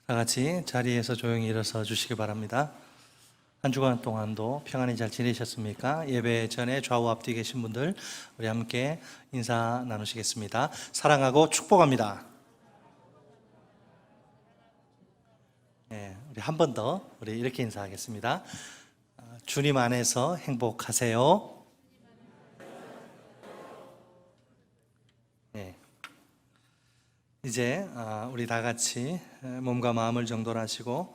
다 같이 자리에서 조용히 일어서 주시기 바랍니다. 한 주간 동안도 평안히 잘 지내셨습니까? 예배 전에 좌우 앞뒤 계신 분들 우리 함께 인사 나누시겠습니다. 사랑하고 축복합니다. 네, 우리 한 번 더 우리 이렇게 인사하겠습니다. 주님 안에서 행복하세요. 네. 이제 우리 다 같이 몸과 마음을 정돈하시고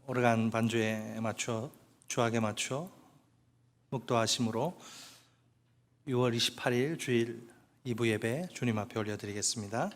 오르간 반주에 맞춰 주악에 맞춰 묵도하심으로 6월 28일 주일 2부 예배 주님 앞에 올려드리겠습니다.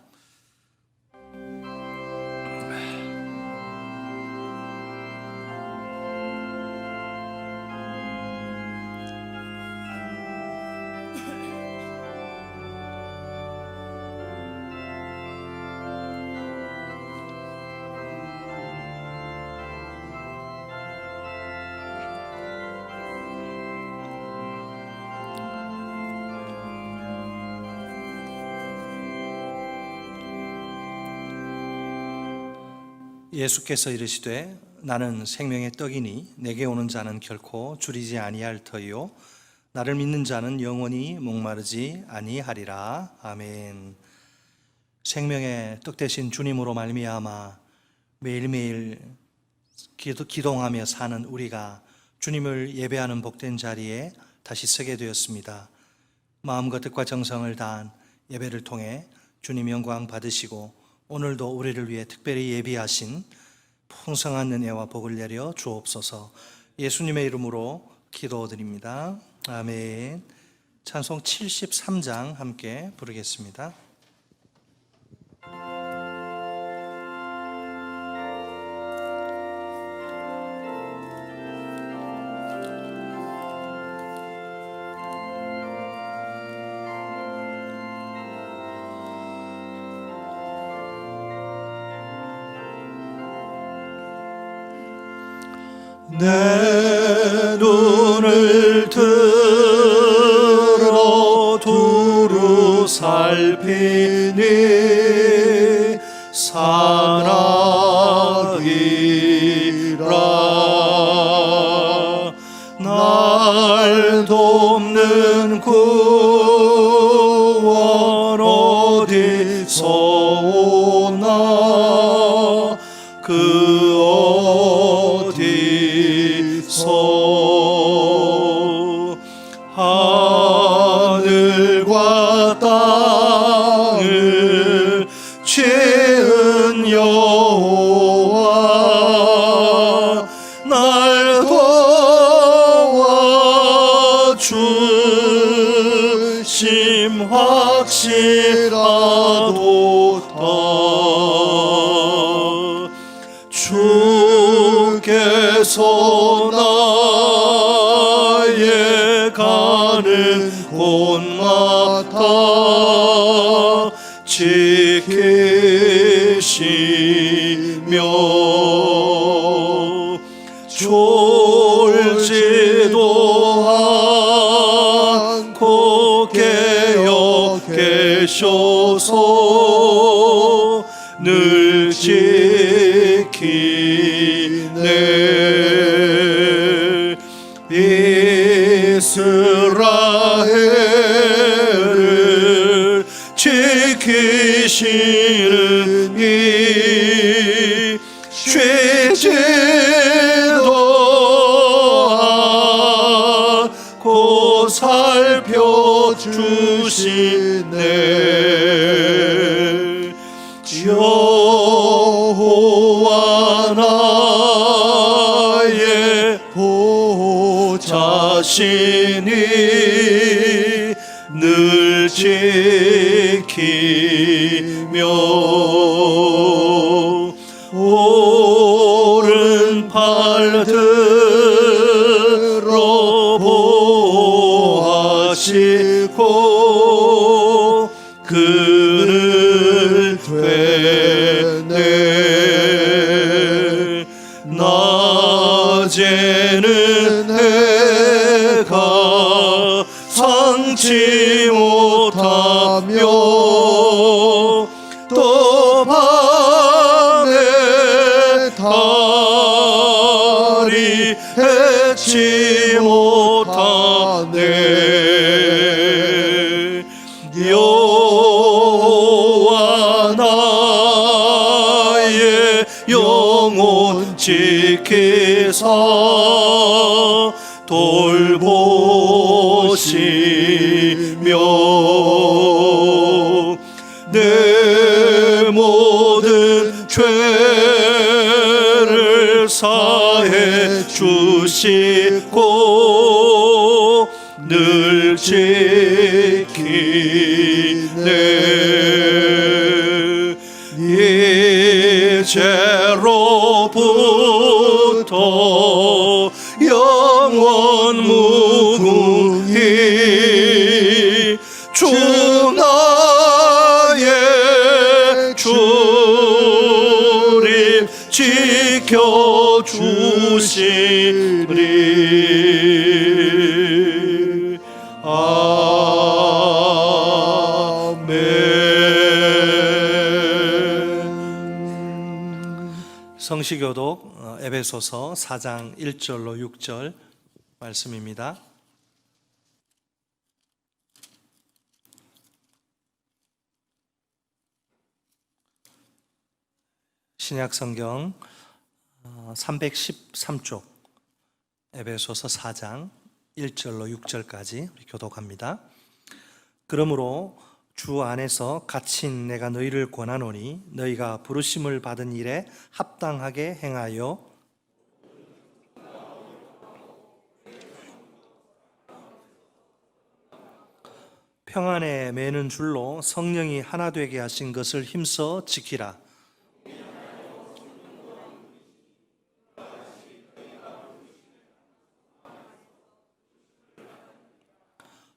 예수께서 이르시되 나는 생명의 떡이니 내게 오는 자는 결코 줄이지 아니할 터이요 나를 믿는 자는 영원히 목마르지 아니하리라. 아멘. 생명의 떡 되신 주님으로 말미암아 매일매일 기도하며 사는 우리가 주님을 예배하는 복된 자리에 다시 서게 되었습니다. 마음과 뜻과 정성을 다한 예배를 통해 주님 영광 받으시고 오늘도 우리를 위해 특별히 예비하신 풍성한 은혜와 복을 내려 주옵소서. 예수님의 이름으로 기도드립니다. 아멘. 찬송 73장 함께 부르겠습니다. 내 눈을 들어 두루 살피니 산악이라. 날 돕는 구원 어디서 오나 그 하늘과 땅을 지은 여호와 날 도와주심 확실하도다. 주께서 나의 가는 곳마다 지키시며 졸지도 않고 깨어 계셔서 늘 지키네. 이스라엘을 지키시는 이 죄지도 않고 살펴주시네. 여호와 나의 보좌시니 늘 지키며 오른팔 들어 보호하시고 그를 되네. 낮에는 해가 상치 못하며 또 밤에 하리 해치 못하네. 여호와 나의 영혼 지키사 돌보시며 내 모든 죄를 사해 주시고 늘 지키네. 이제로부터 영원 무궁히 주 나의 주님 지켜주시리. 아멘. 성시교독 에베소서 4장 1절로 6절 말씀입니다. 신약성경 313쪽 에베소서 4장 1절로 6절까지 교독합니다. 그러므로 주 안에서 갇힌 내가 너희를 권하노니 너희가 부르심을 받은 일에 합당하게 행하여 평안에 매는 줄로 성령이 하나 되게 하신 것을 힘써 지키라.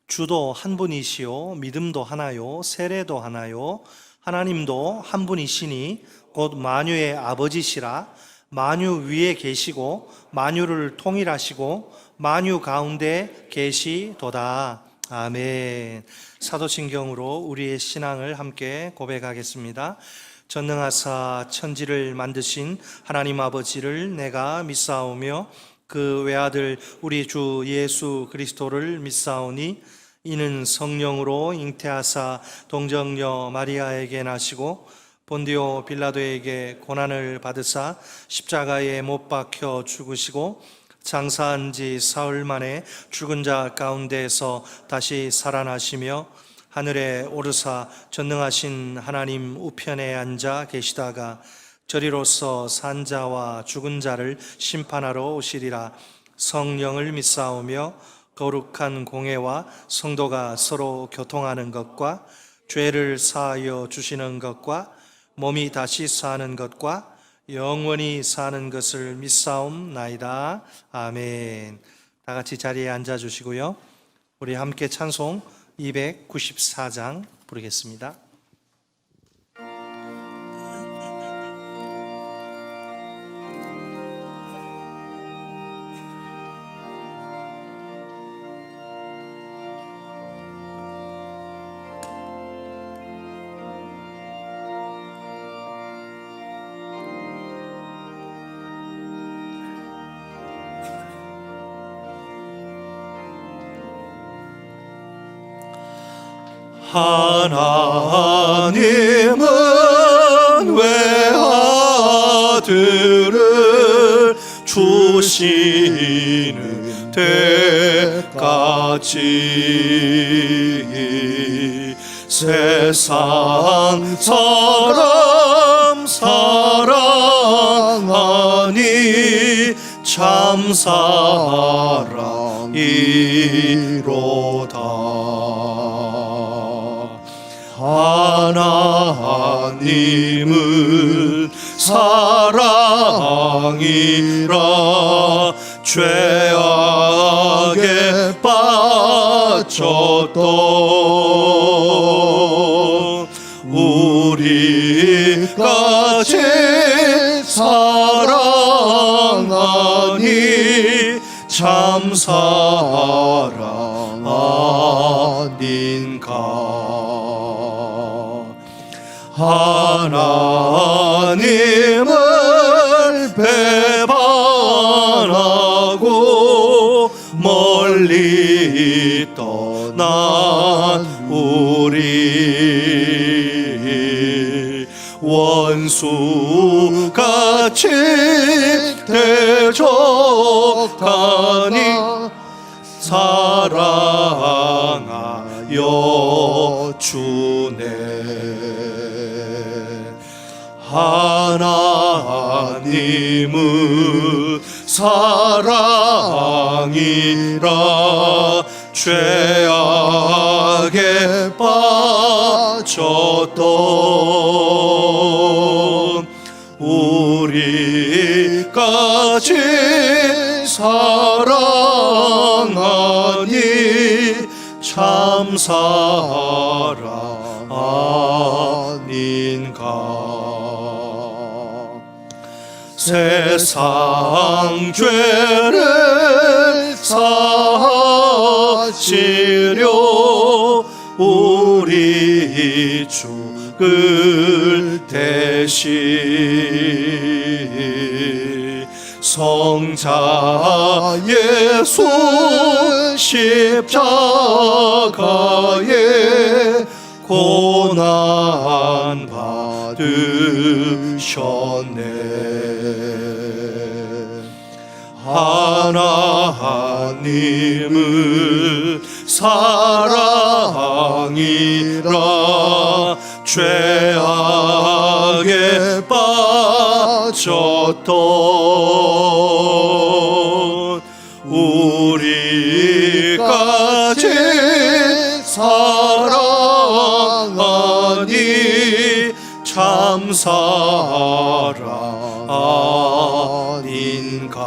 주도 한 분이시요 믿음도 하나요 세례도 하나요 하나님도 한 분이시니 곧 만유의 아버지시라. 만유 위에 계시고 만유를 통일하시고 만유 가운데 계시도다. 아멘. 사도신경으로 우리의 신앙을 함께 고백하겠습니다. 전능하사 천지를 만드신 하나님 아버지를 내가 믿사오며 그 외아들 우리 주 예수 그리스도를 믿사오니 이는 성령으로 잉태하사 동정녀 마리아에게 나시고 본디오 빌라도에게 고난을 받으사 십자가에 못 박혀 죽으시고 장사한 지 사흘 만에 죽은 자 가운데에서 다시 살아나시며 하늘에 오르사 전능하신 하나님 우편에 앉아 계시다가 저리로서 산 자와 죽은 자를 심판하러 오시리라. 성령을 믿사오며 거룩한 공회와 성도가 서로 교통하는 것과 죄를 사하여 주시는 것과 몸이 다시 사는 것과 영원히 사는 것을 믿사옵나이다. 아멘. 다 같이 자리에 앉아 주시고요. 우리 함께 찬송 294장 부르겠습니다. 하나님은 외아들을 주시는 때까지 세상 사람 사랑하니 참 사랑이로다. 하나님은 사랑이라 죄악에 빠졌던 우리까지 사랑하니 참 사랑 아닌가. 하나님을 원수같이 대적하니 사랑하여 주네. 하나님은 사랑이라 죄악에 빠졌던 우리까지 사랑하니 참 사랑 아닌가. 세상 죄를 사하시려 우리 죽을 대신 성자 예수 십자가에 고난 받으셨네. 하나님은 사랑이라 죄악에 빠졌던 우리까지 사랑하니 참 사랑 아닌가.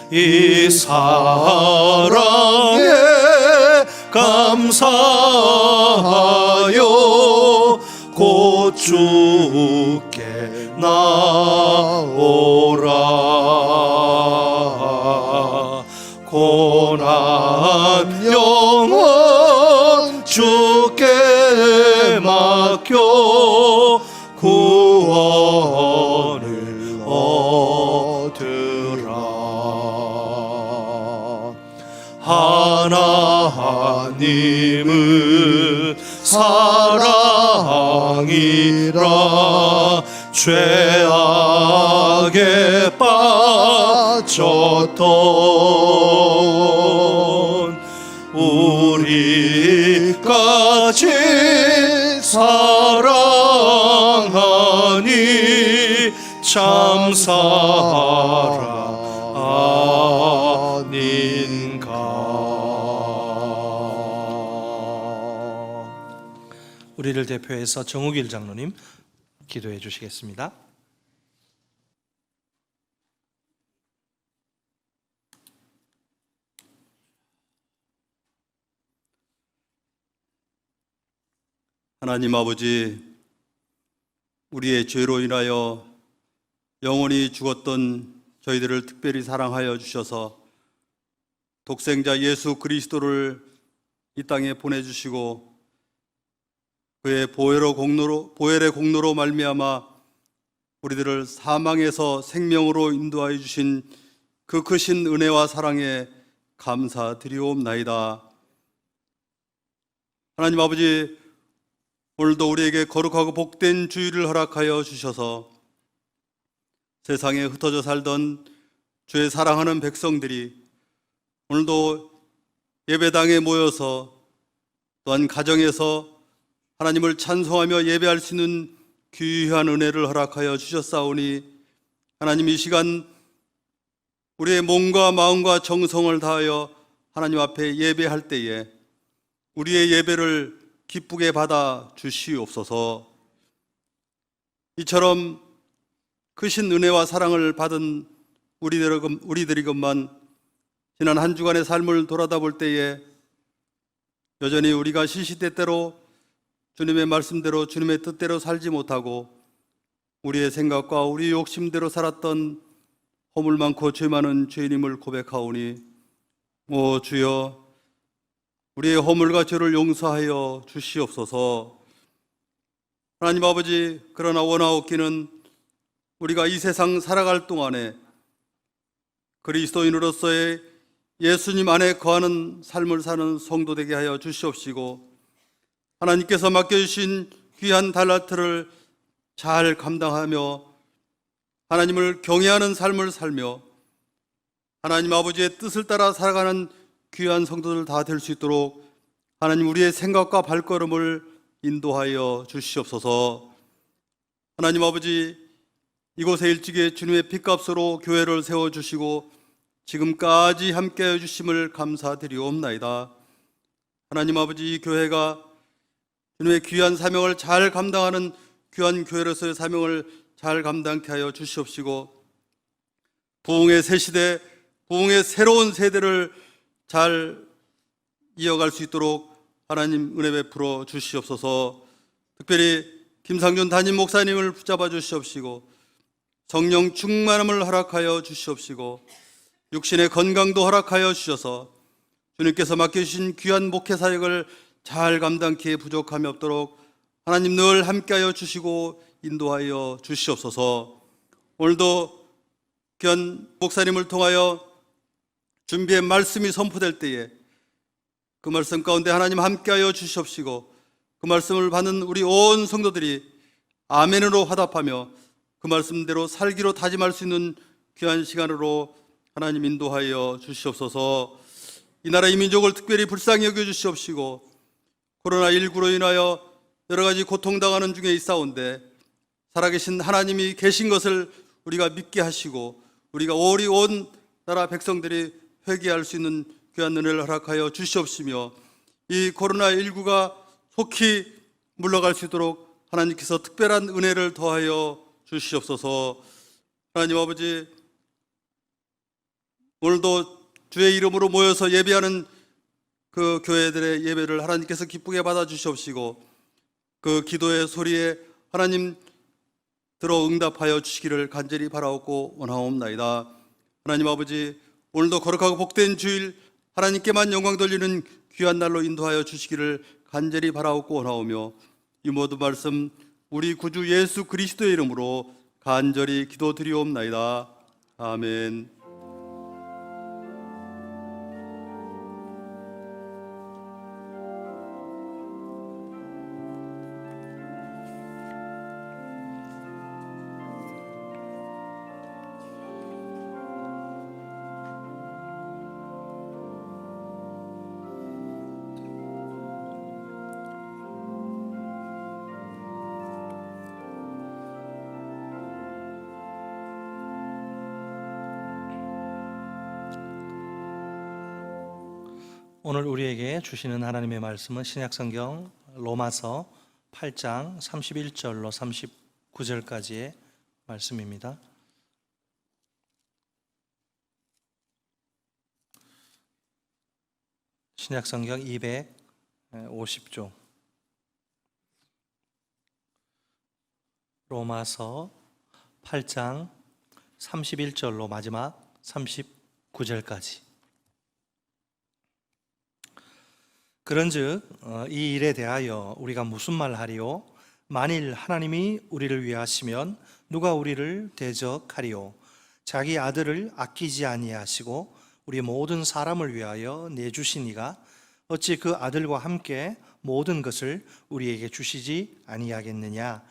이 사랑에 감사하여 곧 주께 나오라. 고난 영원 주께 맡겨 구원을 얻으라. 하나님은 사랑이라 죄악에 빠졌던 우리까지 사랑하니 참 사랑 아닌가. 우리를 대표해서 정욱일 장로님 기도해 주시겠습니다. 하나님 아버지, 우리의 죄로 인하여 영원히 죽었던 저희들을 특별히 사랑하여 주셔서 독생자 예수 그리스도를 이 땅에 보내주시고 그의 보혈의 공로로 말미암아 우리들을 사망에서 생명으로 인도하여 주신 그 크신 은혜와 사랑에 감사드리옵나이다. 하나님 아버지, 오늘도 우리에게 거룩하고 복된 주일을 허락하여 주셔서 세상에 흩어져 살던 주의 사랑하는 백성들이 오늘도 예배당에 모여서 또한 가정에서 하나님을 찬송하며 예배할 수 있는 귀한 은혜를 허락하여 주셨사오니 하나님, 이 시간 우리의 몸과 마음과 정성을 다하여 하나님 앞에 예배할 때에 우리의 예배를 기쁘게 받아 주시옵소서. 이처럼 크신 은혜와 사랑을 받은 우리들이건만 지난 한 주간의 삶을 돌아다 볼 때에 여전히 우리가 시시때때로 주님의 말씀대로 주님의 뜻대로 살지 못하고 우리의 생각과 우리 욕심대로 살았던 허물 많고 죄 많은 죄인임을 고백하오니, 오 주여, 우리의 허물과 죄를 용서하여 주시옵소서. 하나님 아버지, 그러나 원하옵기는 우리가 이 세상 살아갈 동안에 그리스도인으로서의 예수님 안에 거하는 삶을 사는 성도 되게 하여 주시옵시고, 하나님께서 맡겨주신 귀한 달란트를 잘 감당하며 하나님을 경외하는 삶을 살며 하나님 아버지의 뜻을 따라 살아가는 귀한 성도들 다 될 수 있도록 하나님 우리의 생각과 발걸음을 인도하여 주시옵소서. 하나님 아버지, 이곳에 일찍이 주님의 핏값으로 교회를 세워주시고 지금까지 함께해 주심을 감사드리옵나이다. 하나님 아버지, 이 교회가 주님의 귀한 사명을 잘 감당하는 귀한 교회로서의 사명을 잘 감당케 하여 주시옵시고 부흥의 새 시대, 부흥의 새로운 세대를 잘 이어갈 수 있도록 하나님 은혜 베풀어 주시옵소서. 특별히 김상준 담임 목사님을 붙잡아 주시옵시고 성령 충만함을 허락하여 주시옵시고 육신의 건강도 허락하여 주셔서 주님께서 맡겨주신 귀한 목회 사역을 잘 감당키에 부족함이 없도록 하나님 늘 함께하여 주시고 인도하여 주시옵소서. 오늘도 귀한 목사님을 통하여 준비의 말씀이 선포될 때에 그 말씀 가운데 하나님 함께하여 주시옵시고 그 말씀을 받는 우리 온 성도들이 아멘으로 화답하며 그 말씀대로 살기로 다짐할 수 있는 귀한 시간으로 하나님 인도하여 주시옵소서. 이 나라 이 민족을 특별히 불쌍히 여겨 주시옵시고 코로나19로 인하여 여러 가지 고통당하는 중에 있사온데 살아계신 하나님이 계신 것을 우리가 믿게 하시고 우리가 오리 온 나라 백성들이 회개할 수 있는 귀한 은혜를 허락하여 주시옵시며 이 코로나19가 속히 물러갈 수 있도록 하나님께서 특별한 은혜를 더하여 주시옵소서. 하나님 아버지, 오늘도 주의 이름으로 모여서 예배하는 그 교회들의 예배를 하나님께서 기쁘게 받아 주시옵시고 그 기도의 소리에 하나님 들어 응답하여 주시기를 간절히 바라옵고 원하옵나이다. 하나님 아버지, 오늘도 거룩하고 복된 주일 하나님께만 영광 돌리는 귀한 날로 인도하여 주시기를 간절히 바라옵고 원하오며 이 모든 말씀 우리 구주 예수 그리스도의 이름으로 간절히 기도드리옵나이다. 아멘. 오늘 우리에게 주시는 하나님의 말씀은 신약성경 로마서 8장 31절로 39절까지의 말씀입니다. 신약성경 250조 로마서 8장 31절로 마지막 39절까지. 그런즉 이 일에 대하여 우리가 무슨 말하리요? 만일 하나님이 우리를 위하시면 누가 우리를 대적하리요? 자기 아들을 아끼지 아니하시고 우리 모든 사람을 위하여 내주신 이가 어찌 그 아들과 함께 모든 것을 우리에게 주시지 아니하겠느냐?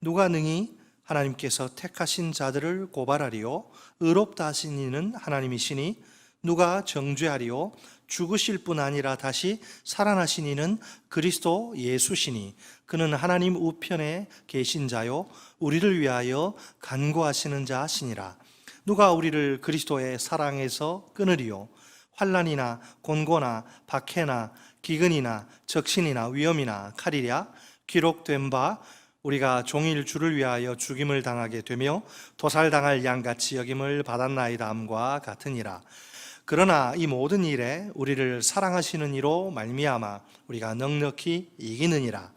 누가 능히 하나님께서 택하신 자들을 고발하리요? 의롭다 하신 이는 하나님이시니 누가 정죄하리요? 죽으실 뿐 아니라 다시 살아나신 이는 그리스도 예수시니 그는 하나님 우편에 계신 자요 우리를 위하여 간구하시는 자시니라. 누가 우리를 그리스도의 사랑에서 끊으리요? 환난이나 곤고나 박해나 기근이나 적신이나 위험이나 칼이랴? 기록된 바 우리가 종일 주를 위하여 죽임을 당하게 되며 도살당할 양같이 여김을 받았나이다 함과 같으니라. 그러나 이 모든 일에 우리를 사랑하시는 이로 말미암아 우리가 넉넉히 이기느니라.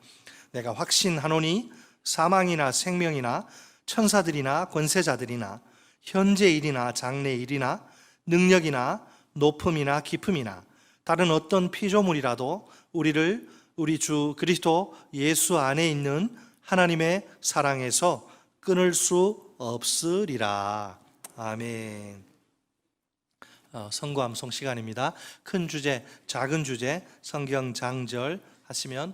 내가 확신하노니 사망이나 생명이나 천사들이나 권세자들이나 현재 일이나 장래 일이나 능력이나 높음이나 깊음이나 다른 어떤 피조물이라도 우리를 우리 주 그리스도 예수 안에 있는 하나님의 사랑에서 끊을 수 없으리라. 아멘. 성구 암송 시간입니다. 큰 주제, 작은 주제, 성경 장절 하시면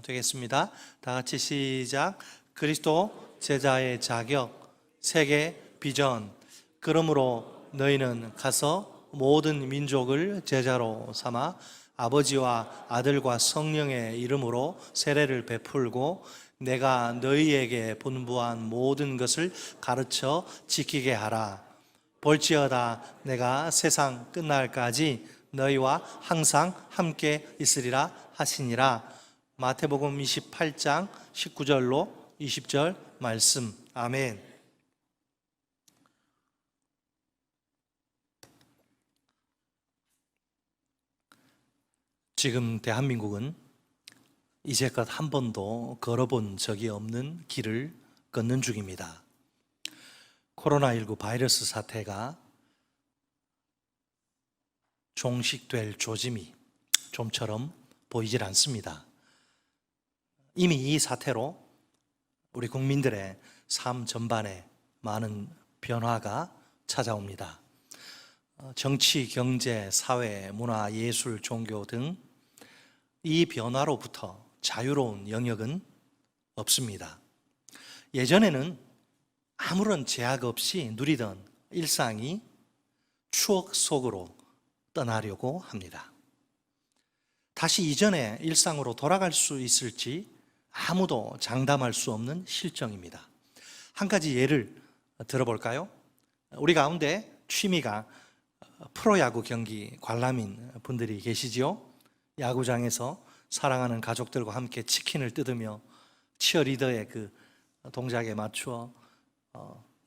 되겠습니다. 다 같이 시작. 그리스도 제자의 자격, 세계 비전. 그러므로 너희는 가서 모든 민족을 제자로 삼아 아버지와 아들과 성령의 이름으로 세례를 베풀고 내가 너희에게 분부한 모든 것을 가르쳐 지키게 하라. 볼지어다 내가 세상 끝날까지 너희와 항상 함께 있으리라 하시니라. 마태복음 28장 19절로 20절 말씀. 아멘. 지금 대한민국은 이제껏 한 번도 걸어본 적이 없는 길을 걷는 중입니다. 코로나19 바이러스 사태가 종식될 조짐이 좀처럼 보이질 않습니다. 이미 이 사태로 우리 국민들의 삶 전반에 많은 변화가 찾아옵니다. 정치, 경제, 사회, 문화, 예술, 종교 등 이 변화로부터 자유로운 영역은 없습니다. 예전에는 아무런 제약 없이 누리던 일상이 추억 속으로 떠나려고 합니다. 다시 이전의 일상으로 돌아갈 수 있을지 아무도 장담할 수 없는 실정입니다. 한 가지 예를 들어볼까요? 우리 가운데 취미가 프로야구 경기 관람인 분들이 계시지요? 야구장에서 사랑하는 가족들과 함께 치킨을 뜯으며 치어리더의 그 동작에 맞추어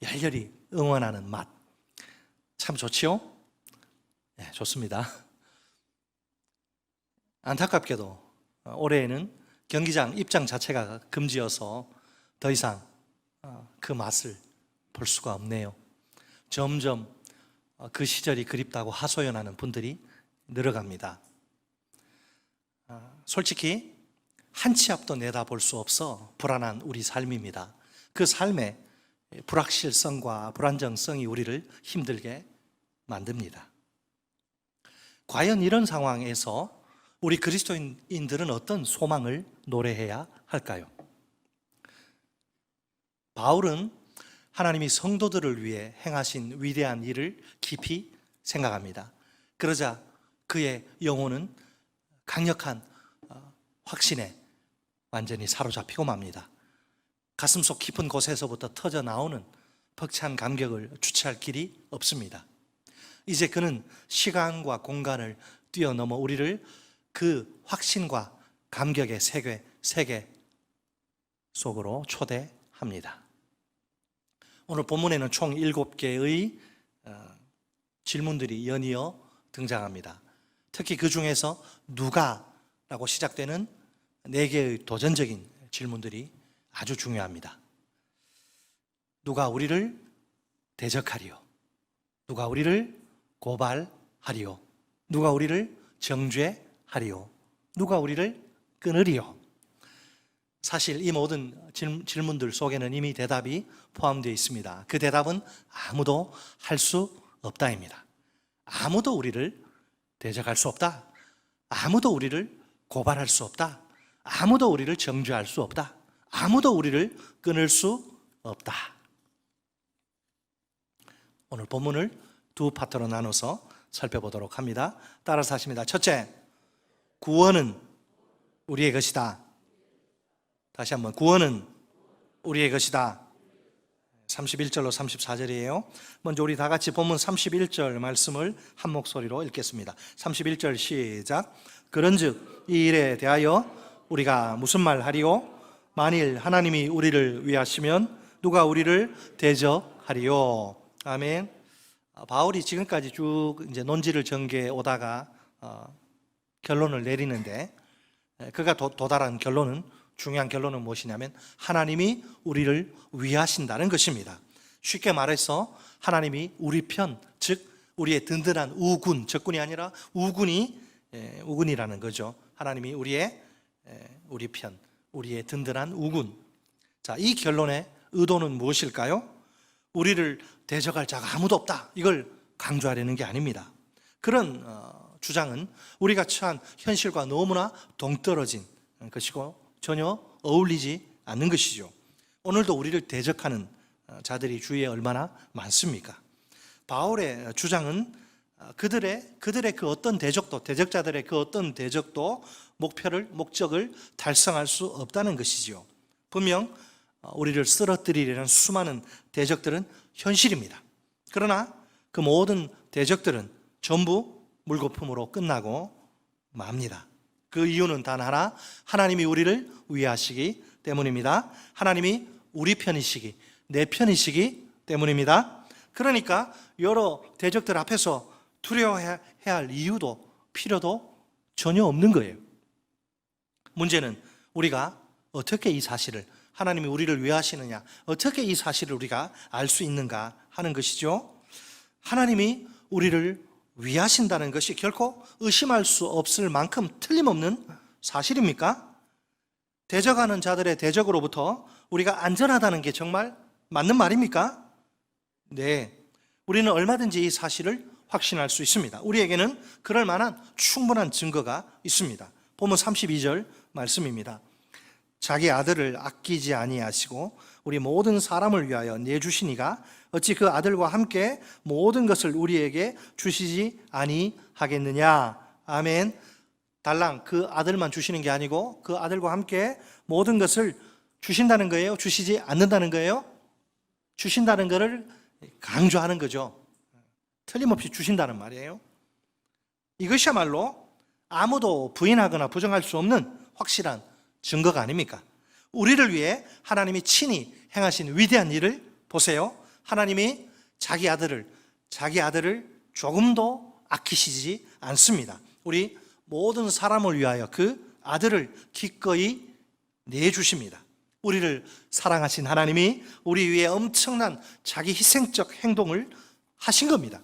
열렬히 응원하는 맛. 참 좋지요? 네, 좋습니다. 안타깝게도 올해에는 경기장 입장 자체가 금지여서 더 이상 그 맛을 볼 수가 없네요. 점점 그 시절이 그립다고 하소연하는 분들이 늘어갑니다. 솔직히 한 치 앞도 내다볼 수 없어 불안한 우리 삶입니다. 그 삶의 불확실성과 불안정성이 우리를 힘들게 만듭니다. 과연 이런 상황에서 우리 그리스도인들은 어떤 소망을 노래해야 할까요? 바울은 하나님이 성도들을 위해 행하신 위대한 일을 깊이 생각합니다. 그러자 그의 영혼은 강력한 확신에 완전히 사로잡히고 맙니다. 가슴속 깊은 곳에서부터 터져 나오는 벅찬 감격을 주체할 길이 없습니다. 이제 그는 시간과 공간을 뛰어넘어 우리를 그 확신과 감격의 세계 속으로 초대합니다. 오늘 본문에는 총 7개의 질문들이 연이어 등장합니다. 특히 그 중에서 누가라고 시작되는 4개의 도전적인 질문들이 아주 중요합니다. 누가 우리를 대적하리요? 누가 우리를 고발하리요? 누가 우리를 정죄하리요? 누가 우리를 끊으리요? 사실 이 모든 질문들 속에는 이미 대답이 포함되어 있습니다. 그 대답은 아무도 할 수 없다입니다. 아무도 우리를 대적할 수 없다. 아무도 우리를 고발할 수 없다. 아무도 우리를 정죄할 수 없다. 아무도 우리를 끊을 수 없다. 오늘 본문을 두 파트로 나눠서 살펴보도록 합니다. 따라서 하십니다. 첫째, 구원은 우리의 것이다. 다시 한번, 구원은 우리의 것이다. 31절로 34절이에요. 먼저 우리 다 같이 본문 31절 말씀을 한 목소리로 읽겠습니다. 31절 시작. 그런즉 이 일에 대하여 우리가 무슨 말 하리요? 만일 하나님이 우리를 위하시면 누가 우리를 대적하리요? 아멘. 바울이 지금까지 쭉 이제 논지를 전개해 오다가 결론을 내리는데, 그가 도달한 결론은, 중요한 결론은 무엇이냐면 하나님이 우리를 위하신다는 것입니다. 쉽게 말해서 하나님이 우리 편, 즉 우리의 든든한 우군, 적군이 아니라 우군이라는 거죠. 하나님이 우리 편, 우리의 든든한 우군. 자, 이 결론의 의도는 무엇일까요? 우리를 대적할 자가 아무도 없다, 이걸 강조하려는 게 아닙니다. 그런 주장은 우리가 처한 현실과 너무나 동떨어진 것이고 전혀 어울리지 않는 것이죠. 오늘도 우리를 대적하는 자들이 주위에 얼마나 많습니까? 바울의 주장은 그들의 그 어떤 대적자들의 그 어떤 대적도 목적을 달성할 수 없다는 것이지요. 분명 우리를 쓰러뜨리려는 수많은 대적들은 현실입니다. 그러나 그 모든 대적들은 전부 물거품으로 끝나고 맙니다. 그 이유는 단 하나, 하나님이 우리를 위하시기 때문입니다. 하나님이 우리 편이시기, 내 편이시기 때문입니다. 그러니까 여러 대적들 앞에서 두려워해야 할 이유도 필요도 전혀 없는 거예요. 문제는 우리가 어떻게 이 사실을, 하나님이 우리를 위하시느냐, 어떻게 이 사실을 우리가 알 수 있는가 하는 것이죠. 하나님이 우리를 위하신다는 것이 결코 의심할 수 없을 만큼 틀림없는 사실입니까? 대적하는 자들의 대적으로부터 우리가 안전하다는 게 정말 맞는 말입니까? 네, 우리는 얼마든지 이 사실을 확신할 수 있습니다. 우리에게는 그럴 만한 충분한 증거가 있습니다. 본문 32절 말씀입니다. 자기 아들을 아끼지 아니하시고 우리 모든 사람을 위하여 내주시니가 어찌 그 아들과 함께 모든 것을 우리에게 주시지 아니하겠느냐. 아멘. 달랑 그 아들만 주시는 게 아니고 그 아들과 함께 모든 것을 주신다는 거예요? 주시지 않는다는 거예요? 주신다는 것을 강조하는 거죠. 틀림없이 주신다는 말이에요. 이것이야말로 아무도 부인하거나 부정할 수 없는 확실한 증거가 아닙니까? 우리를 위해 하나님이 친히 행하신 위대한 일을 보세요. 하나님이 자기 아들을 조금도 아끼시지 않습니다. 우리 모든 사람을 위하여 그 아들을 기꺼이 내주십니다. 우리를 사랑하신 하나님이 우리 위해 엄청난 자기 희생적 행동을 하신 겁니다.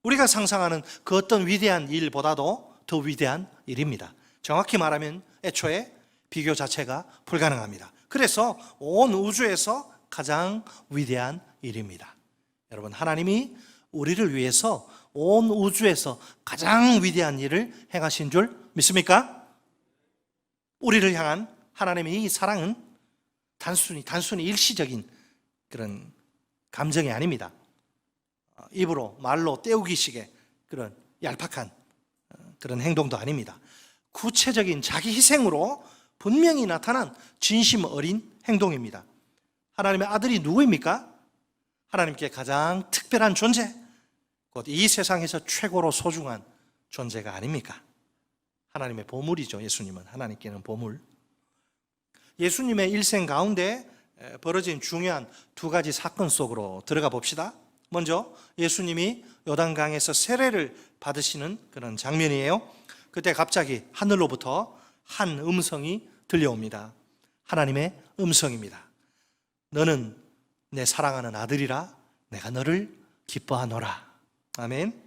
우리가 상상하는 그 어떤 위대한 일보다도 더 위대한 일입니다. 정확히 말하면 애초에 비교 자체가 불가능합니다. 그래서 온 우주에서 가장 위대한 일입니다. 여러분, 하나님이 우리를 위해서 온 우주에서 가장 위대한 일을 행하신 줄 믿습니까? 우리를 향한 하나님의 이 사랑은 단순히 일시적인 그런 감정이 아닙니다. 입으로 말로 때우기식의 그런 얄팍한 그런 행동도 아닙니다. 구체적인 자기 희생으로 분명히 나타난 진심 어린 행동입니다. 하나님의 아들이 누구입니까? 하나님께 가장 특별한 존재, 곧 이 세상에서 최고로 소중한 존재가 아닙니까? 하나님의 보물이죠. 예수님은 하나님께는 보물. 예수님의 일생 가운데 벌어진 중요한 두 가지 사건 속으로 들어가 봅시다. 먼저 예수님이 요단강에서 세례를 받으시는 그런 장면이에요. 그때 갑자기 하늘로부터 한 음성이 들려옵니다. 하나님의 음성입니다. 너는 내 사랑하는 아들이라 내가 너를 기뻐하노라. 아멘.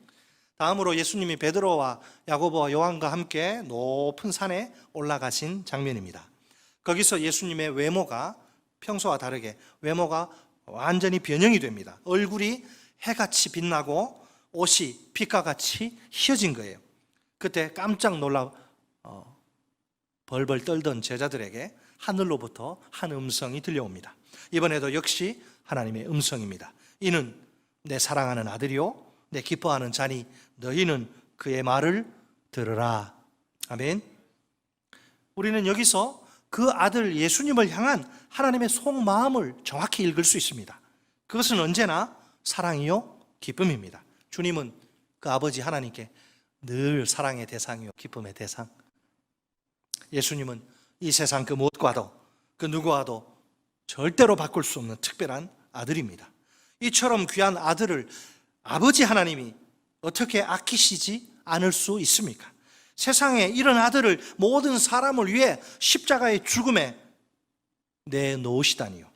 다음으로 예수님이 베드로와 야고보와 요한과 함께 높은 산에 올라가신 장면입니다. 거기서 예수님의 외모가 평소와 다르게 외모가 완전히 변형이 됩니다. 얼굴이 해같이 빛나고 옷이 빛과 같이 휘어진 거예요. 그때 깜짝 놀라 벌벌 떨던 제자들에게 하늘로부터 한 음성이 들려옵니다. 이번에도 역시 하나님의 음성입니다. 이는 내 사랑하는 아들이요 내 기뻐하는 자니 너희는 그의 말을 들으라. 아멘. 우리는 여기서 그 아들 예수님을 향한 하나님의 속마음을 정확히 읽을 수 있습니다. 그것은 언제나 사랑이요 기쁨입니다. 주님은 그 아버지 하나님께 늘 사랑의 대상이요 기쁨의 대상. 예수님은 이 세상 그 무엇과도 그 누구와도 절대로 바꿀 수 없는 특별한 아들입니다. 이처럼 귀한 아들을 아버지 하나님이 어떻게 아끼시지 않을 수 있습니까? 세상에 이런 아들을 모든 사람을 위해 십자가의 죽음에 내놓으시다니요.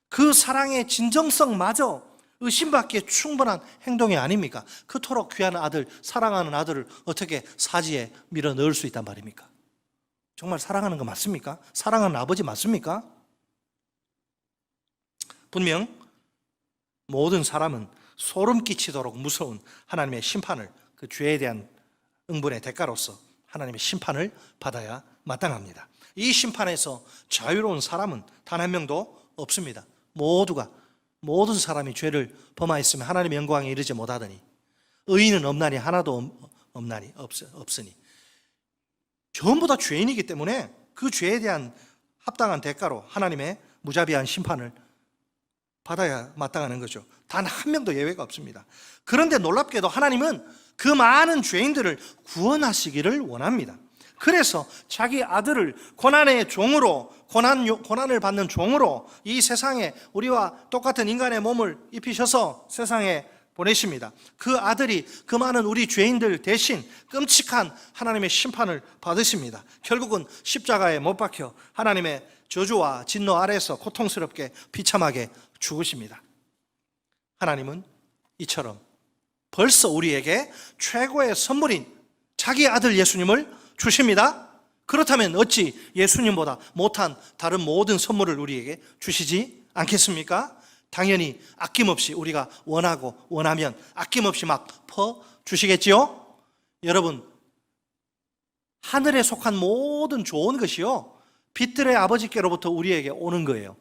그 사랑의 진정성마저 의심받기에 충분한 행동이 아닙니까? 그토록 귀한 아들, 사랑하는 아들을 어떻게 사지에 밀어 넣을 수 있단 말입니까? 정말 사랑하는 거 맞습니까? 사랑하는 아버지 맞습니까? 분명 모든 사람은 소름 끼치도록 무서운 하나님의 심판을, 그 죄에 대한 응분의 대가로서 하나님의 심판을 받아야 마땅합니다. 이 심판에서 자유로운 사람은 단 한 명도 없습니다. 모든 사람이 죄를 범하였으면 하나님의 영광에 이르지 못하더니 의인은 없나니 하나도 없으니 전부 다 죄인이기 때문에 그 죄에 대한 합당한 대가로 하나님의 무자비한 심판을 받아야 마땅하는 거죠. 단 한 명도 예외가 없습니다. 그런데 놀랍게도 하나님은 그 많은 죄인들을 구원하시기를 원합니다. 그래서 자기 아들을 고난의 종으로, 고난을 받는 종으로 이 세상에 우리와 똑같은 인간의 몸을 입히셔서 세상에 보내십니다. 그 아들이 그 많은 우리 죄인들 대신 끔찍한 하나님의 심판을 받으십니다. 결국은 십자가에 못 박혀 하나님의 저주와 진노 아래에서 고통스럽게 비참하게 죽으십니다. 하나님은 이처럼 벌써 우리에게 최고의 선물인 자기 아들 예수님을 주십니다. 그렇다면 어찌 예수님보다 못한 다른 모든 선물을 우리에게 주시지 않겠습니까? 당연히 아낌없이 우리가 원하고 원하면 아낌없이 막 퍼주시겠지요? 여러분, 하늘에 속한 모든 좋은 것이요 빛들의 아버지께로부터 우리에게 오는 거예요.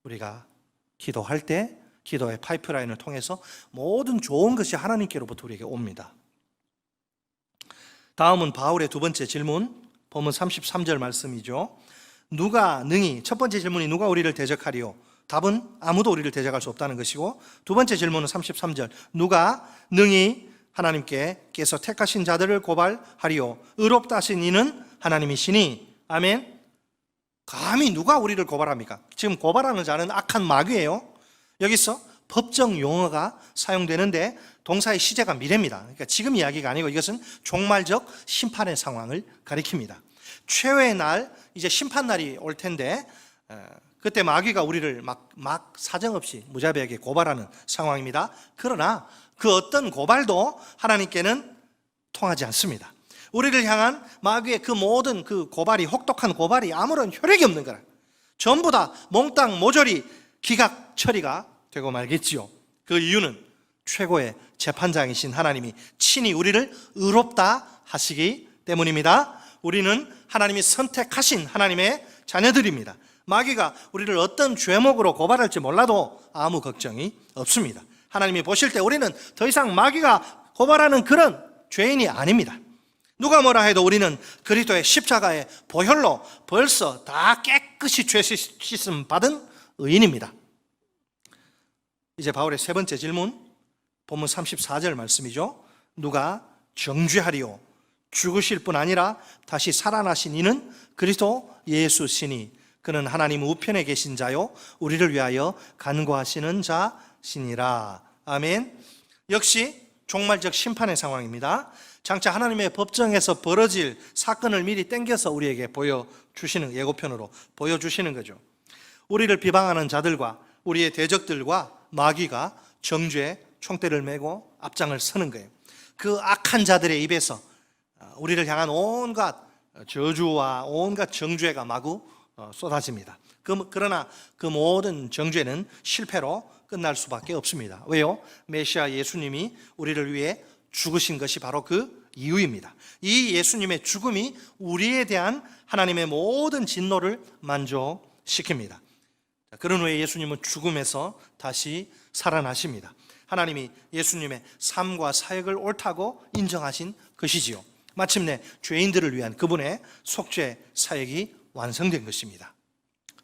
우리가 기도할 때 기도의 파이프라인을 통해서 모든 좋은 것이 하나님께로부터 우리에게 옵니다. 다음은 바울의 두 번째 질문, 본문 33절 말씀이죠. 누가 능히, 첫 번째 질문이 누가 우리를 대적하리요? 답은 아무도 우리를 대적할 수 없다는 것이고, 두 번째 질문은 33절, 누가 능히 하나님께서 택하신 자들을 고발하리요? 의롭다 하신 이는 하나님이시니. 아멘. 감히 누가 우리를 고발합니까? 지금 고발하는 자는 악한 마귀예요. 여기서 법정 용어가 사용되는데 동사의 시제가 미래입니다. 그러니까 지금 이야기가 아니고 이것은 종말적 심판의 상황을 가리킵니다. 최후의 날, 이제 심판날이 올 텐데 그때 마귀가 우리를 막 사정없이 무자비하게 고발하는 상황입니다. 그러나 그 어떤 고발도 하나님께는 통하지 않습니다. 우리를 향한 마귀의 그 모든 그 고발이, 혹독한 고발이 아무런 효력이 없는 거라. 전부 다 몽땅 모조리 기각 처리가 되고 말겠지요. 그 이유는 최고의 재판장이신 하나님이 친히 우리를 의롭다 하시기 때문입니다. 우리는 하나님이 선택하신 하나님의 자녀들입니다. 마귀가 우리를 어떤 죄목으로 고발할지 몰라도 아무 걱정이 없습니다. 하나님이 보실 때 우리는 더 이상 마귀가 고발하는 그런 죄인이 아닙니다. 누가 뭐라 해도 우리는 그리스도의 십자가의 보혈로 벌써 다 깨끗이 죄 씻음 받은 의인입니다. 이제 바울의 세 번째 질문, 본문 34절 말씀이죠. 누가 정죄하리요? 죽으실 뿐 아니라 다시 살아나신 이는 그리스도 예수시니 그는 하나님 우편에 계신 자요 우리를 위하여 간구하시는 자시니라. 아멘. 역시 종말적 심판의 상황입니다. 장차 하나님의 법정에서 벌어질 사건을 미리 땡겨서 우리에게 보여주시는, 예고편으로 보여주시는 거죠. 우리를 비방하는 자들과 우리의 대적들과 마귀가 정죄 총대를 메고 앞장을 서는 거예요. 그 악한 자들의 입에서 우리를 향한 온갖 저주와 온갖 정죄가 마구 쏟아집니다. 그러나 그 모든 정죄는 실패로 끝날 수밖에 없습니다. 왜요? 메시아 예수님이 우리를 위해 죽으신 것이 바로 그 이유입니다. 이 예수님의 죽음이 우리에 대한 하나님의 모든 진노를 만족시킵니다. 그런 후에 예수님은 죽음에서 다시 살아나십니다. 하나님이 예수님의 삶과 사역을 옳다고 인정하신 것이지요. 마침내 죄인들을 위한 그분의 속죄 사역이 완성된 것입니다.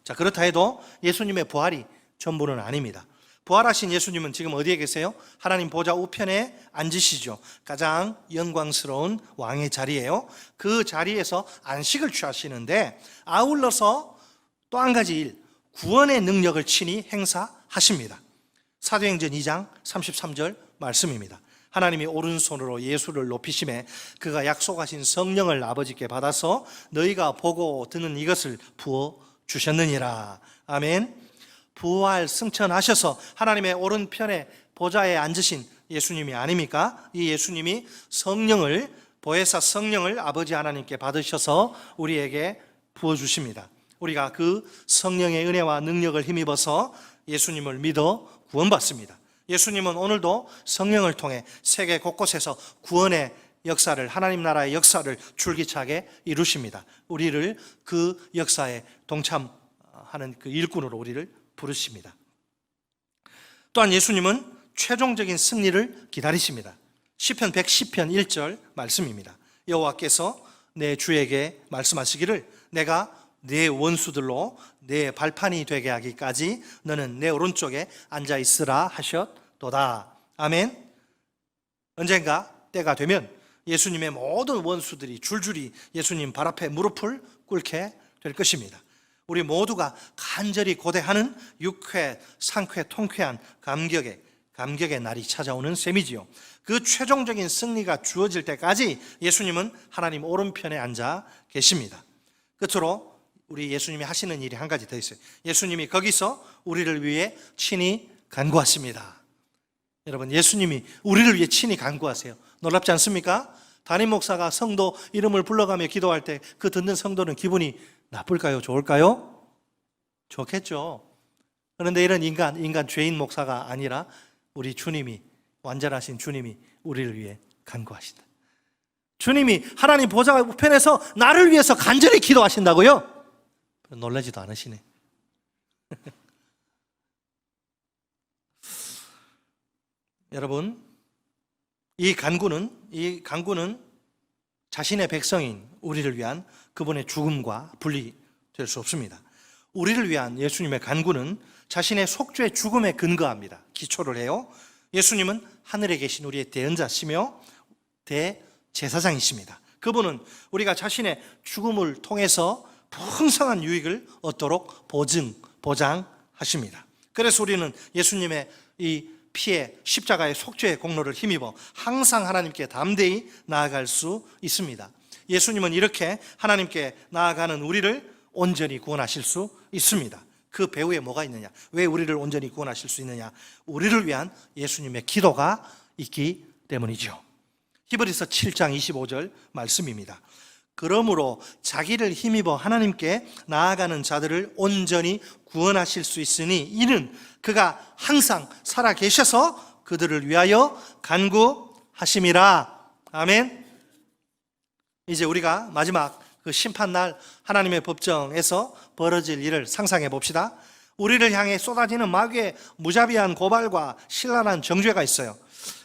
자, 그렇다 해도 예수님의 부활이 전부는 아닙니다. 부활하신 예수님은 지금 어디에 계세요? 하나님 보좌 우편에 앉으시죠. 가장 영광스러운 왕의 자리예요. 그 자리에서 안식을 취하시는데 아울러서 또 한 가지 일, 구원의 능력을 친히 행사하십니다. 사도행전 2장 33절 말씀입니다. 하나님이 오른손으로 예수를 높이심에 그가 약속하신 성령을 아버지께 받아서 너희가 보고 듣는 이것을 부어주셨느니라. 아멘. 부활 승천하셔서 하나님의 오른편에 보좌에 앉으신 예수님이 아닙니까? 이 예수님이 성령을, 보혜사 성령을 아버지 하나님께 받으셔서 우리에게 부어주십니다. 우리가 그 성령의 은혜와 능력을 힘입어서 예수님을 믿어 구원받습니다. 예수님은 오늘도 성령을 통해 세계 곳곳에서 구원의 역사를, 하나님 나라의 역사를 줄기차게 이루십니다. 우리를 그 역사에 동참하는 그 일꾼으로 우리를 부르십니다. 또한 예수님은 최종적인 승리를 기다리십니다. 시편 110편 1절 말씀입니다. 여호와께서 내 주에게 말씀하시기를 내가 내 원수들로 내 발판이 되게 하기까지 너는 내 오른쪽에 앉아 있으라 하셨도다. 아멘. 언젠가 때가 되면 예수님의 모든 원수들이 줄줄이 예수님 발 앞에 무릎을 꿇게 될 것입니다. 우리 모두가 간절히 고대하는 육회, 상쾌, 통쾌한 감격의 날이 찾아오는 셈이지요. 그 최종적인 승리가 주어질 때까지 예수님은 하나님 오른편에 앉아 계십니다. 끝으로 우리 예수님이 하시는 일이 한 가지 더 있어요. 예수님이 거기서 우리를 위해 친히 간구하십니다. 여러분, 예수님이 우리를 위해 친히 간구하세요. 놀랍지 않습니까? 담임 목사가 성도 이름을 불러가며 기도할 때 그 듣는 성도는 기분이 나쁠까요? 좋을까요? 좋겠죠. 그런데 이런 인간 죄인 목사가 아니라 우리 주님이, 완전하신 주님이 우리를 위해 간구하신다. 주님이 하나님 보좌 우편에서 나를 위해서 간절히 기도하신다고요? 놀라지도 않으시네. 여러분, 이 간구는 자신의 백성인 우리를 위한 그분의 죽음과 분리될 수 없습니다. 우리를 위한 예수님의 간구는 자신의 속죄의 죽음에 근거합니다. 기초를 해요. 예수님은 하늘에 계신 우리의 대언자시며 대제사장이십니다. 그분은 우리가 자신의 죽음을 통해서 풍성한 유익을 얻도록 보장하십니다. 그래서 우리는 예수님의 이 피의 십자가의 속죄의 공로를 힘입어 항상 하나님께 담대히 나아갈 수 있습니다. 예수님은 이렇게 하나님께 나아가는 우리를 온전히 구원하실 수 있습니다. 그 배후에 뭐가 있느냐? 왜 우리를 온전히 구원하실 수 있느냐? 우리를 위한 예수님의 기도가 있기 때문이죠. 히브리서 7장 25절 말씀입니다. 그러므로 자기를 힘입어 하나님께 나아가는 자들을 온전히 구원하실 수 있으니 이는 그가 항상 살아 계셔서 그들을 위하여 간구하심이라. 아멘. 이제 우리가 마지막 그 심판날 하나님의 법정에서 벌어질 일을 상상해 봅시다. 우리를 향해 쏟아지는 마귀의 무자비한 고발과 신랄한 정죄가 있어요.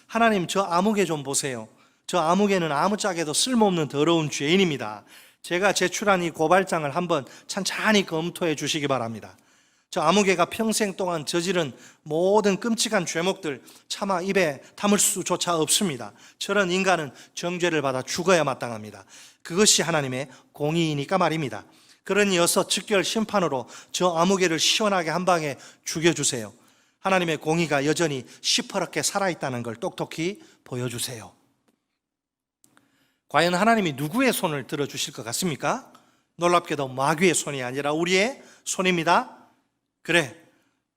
하나님, 저 아무개 좀 보세요. 저 아무개는 아무짝에도 쓸모없는 더러운 죄인입니다. 제가 제출한 이 고발장을 한번 찬찬히 검토해 주시기 바랍니다. 저 아무개가 평생 동안 저지른 모든 끔찍한 죄목들 차마 입에 담을 수조차 없습니다. 저런 인간은 정죄를 받아 죽어야 마땅합니다. 그것이 하나님의 공의이니까 말입니다. 그러니 어서 즉결 심판으로 저 아무개를 시원하게 한 방에 죽여주세요. 하나님의 공의가 여전히 시퍼렇게 살아있다는 걸 똑똑히 보여주세요. 과연 하나님이 누구의 손을 들어주실 것 같습니까? 놀랍게도 마귀의 손이 아니라 우리의 손입니다. 그래,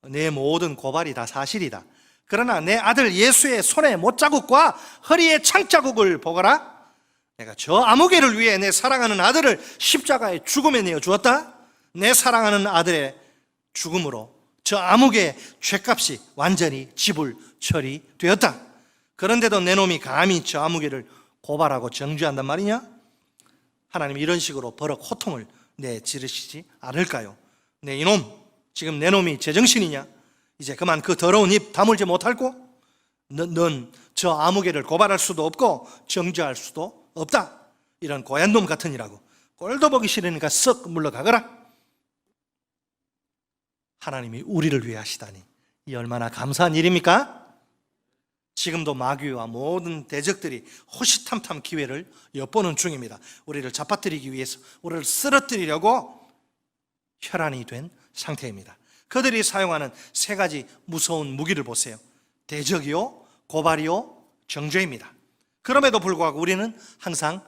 내 모든 고발이 다 사실이다. 그러나 내 아들 예수의 손에 못자국과 허리에 창자국을 보거라. 내가 저 아무개를 위해 내 사랑하는 아들을 십자가에 죽음에 내어 주었다. 내 사랑하는 아들의 죽음으로 저 아무개의 죄값이 완전히 지불 처리되었다. 그런데도 내 놈이 감히 저 아무개를 고발하고 정죄한단 말이냐? 하나님 이런 식으로 버럭 호통을 내지르시지 않을까요? 내 이놈, 지금 내 놈이 제정신이냐? 이제 그만 그 더러운 입 다물지 못할꼬? 넌 저 아무개를 고발할 수도 없고 정죄할 수도 없다. 이런 고얀 놈 같으니라고. 꼴도 보기 싫으니까 썩 물러가거라. 하나님이 우리를 위해 하시다니 이 얼마나 감사한 일입니까? 지금도 마귀와 모든 대적들이 호시탐탐 기회를 엿보는 중입니다. 우리를 잡아뜨리기 위해서, 우리를 쓰러뜨리려고 혈안이 된 상태입니다. 그들이 사용하는 세 가지 무서운 무기를 보세요. 대적이요, 고발이요, 정죄입니다. 그럼에도 불구하고 우리는 항상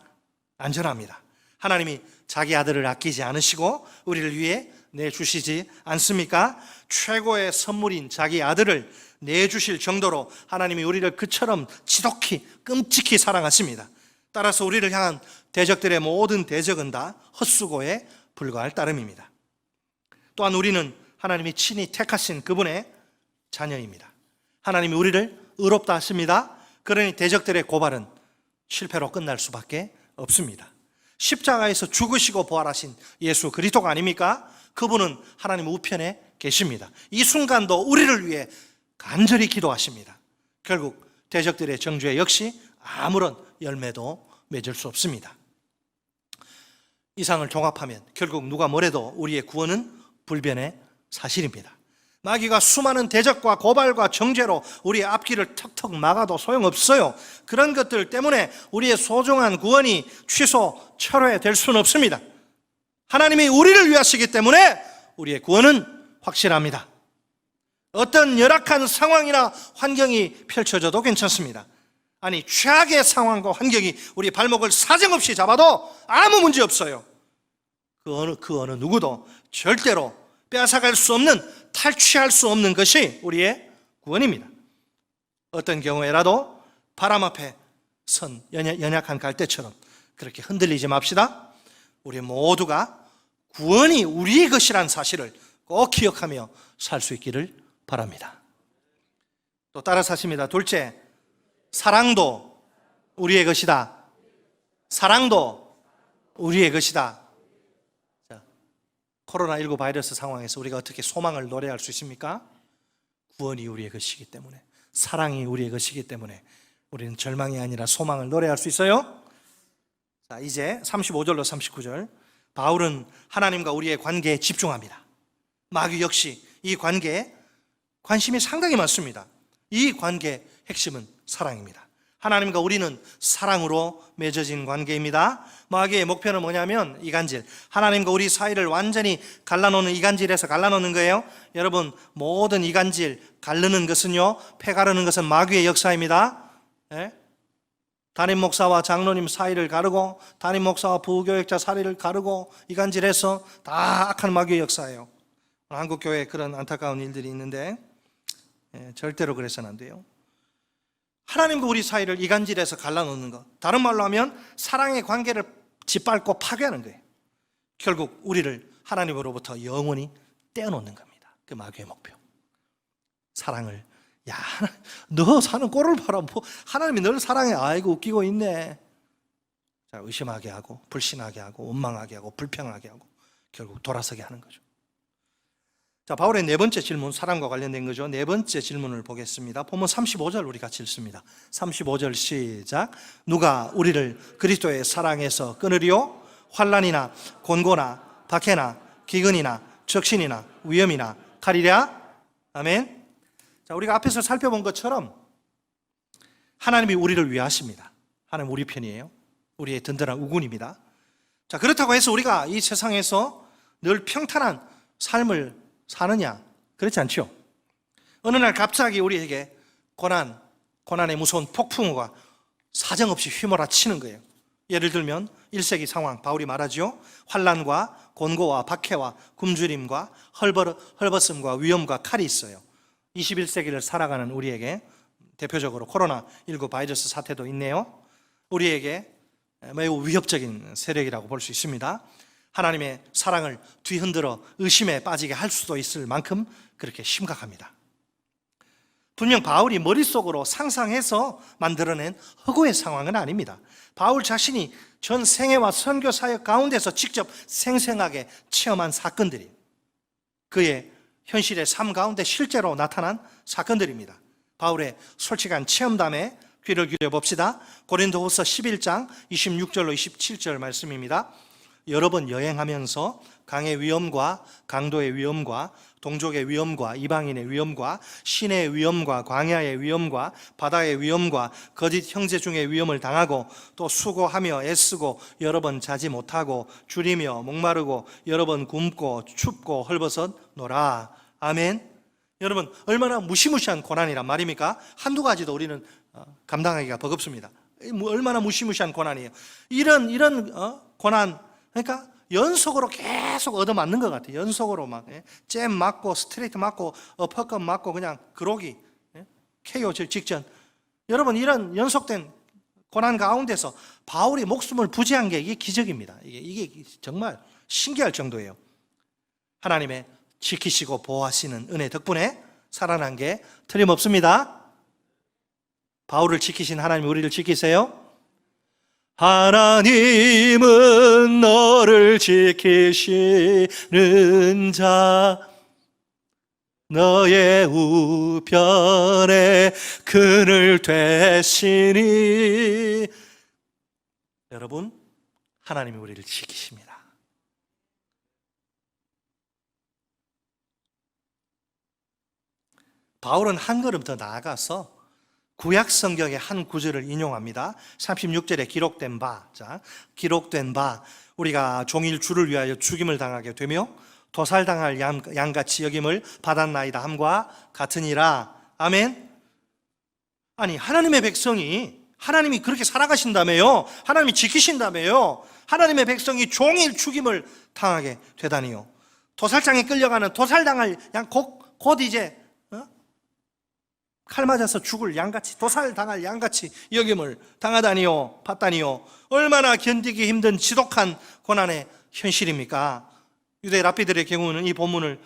안전합니다. 하나님이 자기 아들을 아끼지 않으시고 우리를 위해 내주시지 않습니까? 최고의 선물인 자기 아들을 내주실 정도로 하나님이 우리를 그처럼 지독히 끔찍히 사랑하십니다. 따라서 우리를 향한 대적들의 모든 대적은 다 헛수고에 불과할 따름입니다. 또한 우리는 하나님이 친히 택하신 그분의 자녀입니다. 하나님이 우리를 의롭다 하십니다. 그러니 대적들의 고발은 실패로 끝날 수밖에 없습니다. 십자가에서 죽으시고 부활하신 예수 그리스도가 아닙니까? 그분은 하나님 우편에 계십니다. 이 순간도 우리를 위해 간절히 기도하십니다. 결국 대적들의 정죄 역시 아무런 열매도 맺을 수 없습니다. 이상을 종합하면 결국 누가 뭐래도 우리의 구원은 불변의 사실입니다. 마귀가 수많은 대적과 고발과 정죄로 우리의 앞길을 턱턱 막아도 소용없어요. 그런 것들 때문에 우리의 소중한 구원이 취소, 철회될 수는 없습니다. 하나님이 우리를 위하시기 때문에 우리의 구원은 확실합니다. 어떤 열악한 상황이나 환경이 펼쳐져도 괜찮습니다. 아니, 최악의 상황과 환경이 우리 발목을 사정없이 잡아도 아무 문제 없어요. 그 어느 누구도 절대로 빼앗아갈 수 없는, 탈취할 수 없는 것이 우리의 구원입니다. 어떤 경우에라도 바람 앞에 선 연약한 갈대처럼 그렇게 흔들리지 맙시다. 우리 모두가 구원이 우리의 것이란 사실을 꼭 기억하며 살 수 있기를 바랍니다. 또 따라서 하십니다. 둘째, 사랑도 우리의 것이다. 사랑도 우리의 것이다. 자, 코로나19 바이러스 상황에서 우리가 어떻게 소망을 노래할 수 있습니까? 구원이 우리의 것이기 때문에, 사랑이 우리의 것이기 때문에 우리는 절망이 아니라 소망을 노래할 수 있어요. 자, 이제 35절로 39절, 바울은 하나님과 우리의 관계에 집중합니다. 마귀 역시 이 관계에 관심이 상당히 많습니다. 이 관계의 핵심은 사랑입니다. 하나님과 우리는 사랑으로 맺어진 관계입니다. 마귀의 목표는 뭐냐면 이간질, 하나님과 우리 사이를 완전히 갈라놓는, 이간질에서 갈라놓는 거예요. 여러분, 모든 이간질, 가르는 것은요, 패 가르는 것은 마귀의 역사입니다. 예? 담임 목사와 장로님 사이를 가르고, 담임 목사와 부교역자 사이를 가르고 이간질해서 다 악한 마귀의 역사예요. 한국 교회에 그런 안타까운 일들이 있는데 절대로 그래서는 안 돼요. 하나님과 우리 사이를 이간질해서 갈라놓는 것, 다른 말로 하면 사랑의 관계를 짓밟고 파괴하는 거예요. 결국 우리를 하나님으로부터 영원히 떼어놓는 겁니다. 그 마귀의 목표. 사랑을, 야, 너 사는 꼴을 봐라. 뭐 하나님이 널 사랑해. 아이고, 웃기고 있네. 자, 의심하게 하고, 불신하게 하고, 원망하게 하고, 불평하게 하고, 결국 돌아서게 하는 거죠. 자, 바울의 네 번째 질문, 사랑과 관련된 거죠. 네 번째 질문을 보겠습니다. 본문 35절 우리 같이 읽습니다. 35절 시작. 누가 우리를 그리스도의 사랑에서 끊으리요? 환난이나 곤고나 박해나 기근이나 적신이나 위험이나 칼이랴? 아멘. 자, 우리가 앞에서 살펴본 것처럼 하나님이 우리를 위하십니다. 하나님 우리 편이에요. 우리의 든든한 우군입니다. 자, 그렇다고 해서 우리가 이 세상에서 늘 평탄한 삶을 사느냐? 그렇지 않죠. 어느 날 갑자기 우리에게 고난의 무서운 폭풍우가 사정없이 휘몰아치는 거예요. 예를 들면 1세기 상황, 바울이 말하죠. 환난과 곤고와 박해와 굶주림과 헐벗음과 위험과 칼이 있어요. 21세기를 살아가는 우리에게 대표적으로 코로나19 바이러스 사태도 있네요. 우리에게 매우 위협적인 세력이라고 볼 수 있습니다. 하나님의 사랑을 뒤흔들어 의심에 빠지게 할 수도 있을 만큼 그렇게 심각합니다. 분명 바울이 머릿속으로 상상해서 만들어낸 허구의 상황은 아닙니다. 바울 자신이 전 생애와 선교 사역 가운데서 직접 생생하게 체험한 사건들이 그의 현실의 삶 가운데 실제로 나타난 사건들입니다. 바울의 솔직한 체험담에 귀를 기울여 봅시다. 고린도후서 11장 26절로 27절 말씀입니다. 여러 번 여행하면서 강의 위험과 강도의 위험과 동족의 위험과 이방인의 위험과 시내의 위험과 광야의 위험과 바다의 위험과 거짓 형제 중의 위험을 당하고 또 수고하며 애쓰고 여러 번 자지 못하고 줄이며 목마르고 여러 번 굶고 춥고 헐벗어 노라. 아멘. 여러분, 얼마나 무시무시한 고난이란 말입니까? 한두 가지도 우리는 감당하기가 버겁습니다. 얼마나 무시무시한 고난이에요. 이런 고난, 그러니까 연속으로 계속 얻어맞는 것 같아요. 연속으로 막 잼 맞고 스트레이트 맞고 어퍼컷 맞고 그냥 그러기 KO 직전. 여러분, 이런 연속된 고난 가운데서 바울이 목숨을 부지한 게 이게 기적입니다. 이게 정말 신기할 정도예요. 하나님의 지키시고 보호하시는 은혜 덕분에 살아난 게 틀림없습니다. 바울을 지키신 하나님 우리를 지키세요. 하나님은 너를 지키시는 자, 너의 우편에 그늘 되시니. 여러분, 하나님이 우리를 지키십니다. 바울은 한 걸음 더 나아가서 구약 성경의 한 구절을 인용합니다. 36절에 기록된 바, 우리가 종일 주를 위하여 죽임을 당하게 되며 도살당할 양같이 여김을 받았나이다 함과 같으니라. 아멘. 아니, 하나님의 백성이, 하나님이 그렇게 살아가신다며요. 하나님이 지키신다며요. 하나님의 백성이 종일 죽임을 당하게 되다니요. 도살장에 끌려가는 도살당할 양, 곧 이제 칼 맞아서 죽을 양같이, 도살당할 양같이 여김을 당하다니요, 받다니요. 얼마나 견디기 힘든 지독한 고난의 현실입니까? 유대 랍비들의 경우는 이 본문을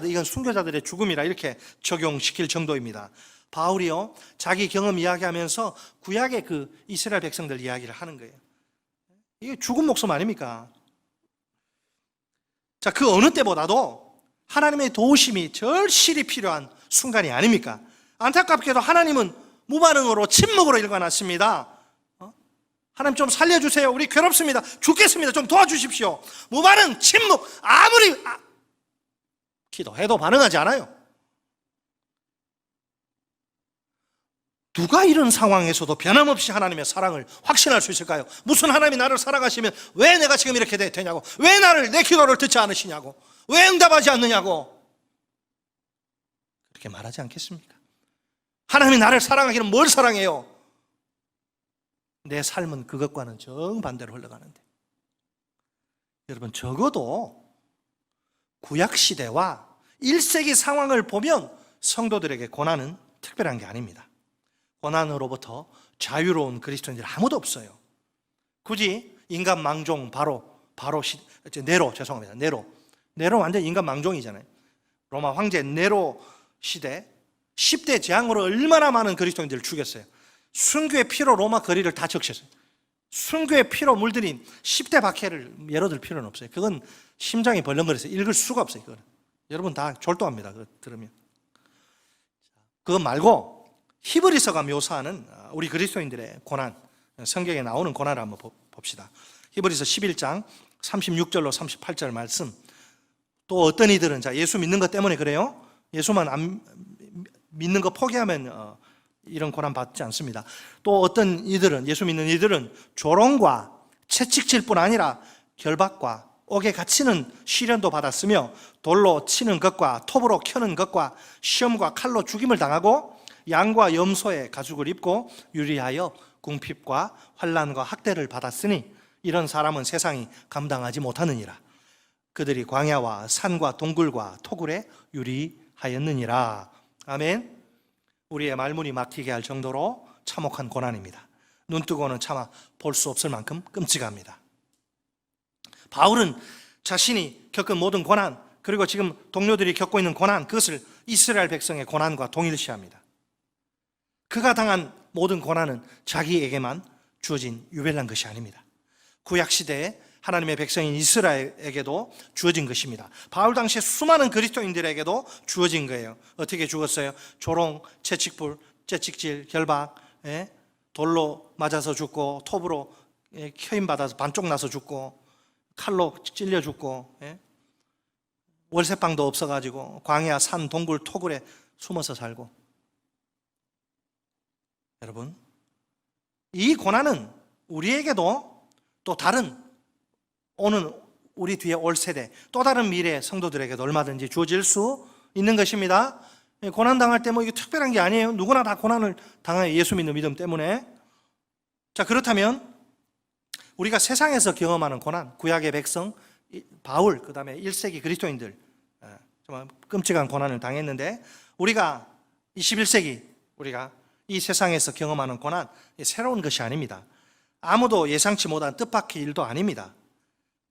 이건 순교자들의 죽음이라 이렇게 적용시킬 정도입니다. 바울이요, 자기 경험 이야기하면서 구약의 그 이스라엘 백성들 이야기를 하는 거예요. 이게 죽은 목숨 아닙니까? 자, 그 어느 때보다도 하나님의 도우심이 절실히 필요한 순간이 아닙니까? 안타깝게도 하나님은 무반응으로 침묵으로 일관하십니다. 하나님 좀 살려주세요. 우리 괴롭습니다. 죽겠습니다. 좀 도와주십시오. 무반응, 침묵. 아무리 기도해도 반응하지 않아요. 누가 이런 상황에서도 변함없이 하나님의 사랑을 확신할 수 있을까요? 무슨 하나님이 나를 사랑하시면 왜 내가 지금 이렇게 되냐고, 왜 내 기도를 듣지 않으시냐고, 왜 응답하지 않느냐고 그렇게 말하지 않겠습니까? 하나님이 나를 사랑하기는 뭘 사랑해요? 내 삶은 그것과는 정반대로 흘러가는데. 여러분, 적어도 구약시대와 1세기 상황을 보면 성도들에게 고난은 특별한 게 아닙니다. 고난으로부터 자유로운 그리스도인들 아무도 없어요. 굳이 인간 망종 네로 완전 인간 망종이잖아요. 로마 황제 네로 시대 10대 재앙으로 얼마나 많은 그리스도인들을 죽였어요. 순교의 피로 로마 거리를 다 적셨어요. 순교의 피로 물들인 10대 박해를 예로 들 필요는 없어요. 그건 심장이 벌렁거려서 읽을 수가 없어요. 그건. 여러분 다 졸도합니다. 그거 들으면. 그거 말고 히브리서가 묘사하는 우리 그리스도인들의 고난, 성경에 나오는 고난을 한번 봅시다. 히브리서 11장 36절로 38절 말씀. 또 어떤 이들은, 자, 예수 믿는 것 때문에 그래요. 예수만 안 믿는 거 포기하면 이런 고난 받지 않습니다. 또 어떤 이들은, 예수 믿는 이들은 조롱과 채찍질 뿐 아니라 결박과 옥에 갇히는 시련도 받았으며 돌로 치는 것과 톱으로 켜는 것과 시험과 칼로 죽임을 당하고 양과 염소의 가죽을 입고 유리하여 궁핍과 환난과 학대를 받았으니 이런 사람은 세상이 감당하지 못하느니라. 그들이 광야와 산과 동굴과 토굴에 유리하였느니라. 아멘. 우리의 말문이 막히게 할 정도로 참혹한 고난입니다. 눈뜨고는 차마 볼 수 없을 만큼 끔찍합니다. 바울은 자신이 겪은 모든 고난, 그리고 지금 동료들이 겪고 있는 고난, 그것을 이스라엘 백성의 고난과 동일시합니다. 그가 당한 모든 고난은 자기에게만 주어진 유별난 것이 아닙니다. 구약시대에 하나님의 백성인 이스라엘에게도 주어진 것입니다. 바울 당시에 수많은 그리스도인들에게도 주어진 거예요. 어떻게 죽었어요? 조롱, 채찍불, 채찍질, 결박, 돌로 맞아서 죽고, 톱으로 켜임받아서 반쪽 나서 죽고, 칼로 찔려 죽고, 월세방도 없어가지고 광야, 산, 동굴, 토굴에 숨어서 살고. 여러분, 이 고난은 우리에게도 또 다른, 오는 우리 뒤에 올 세대, 또 다른 미래의 성도들에게도 얼마든지 주어질 수 있는 것입니다. 고난 당할 때 뭐 이게 특별한 게 아니에요. 누구나 다 고난을 당해요. 예수 믿는 믿음 때문에. 자, 그렇다면 우리가 세상에서 경험하는 고난, 구약의 백성, 바울, 그 다음에 1세기 그리스도인들 정말 끔찍한 고난을 당했는데, 우리가 21세기 우리가 이 세상에서 경험하는 고난, 새로운 것이 아닙니다. 아무도 예상치 못한 뜻밖의 일도 아닙니다.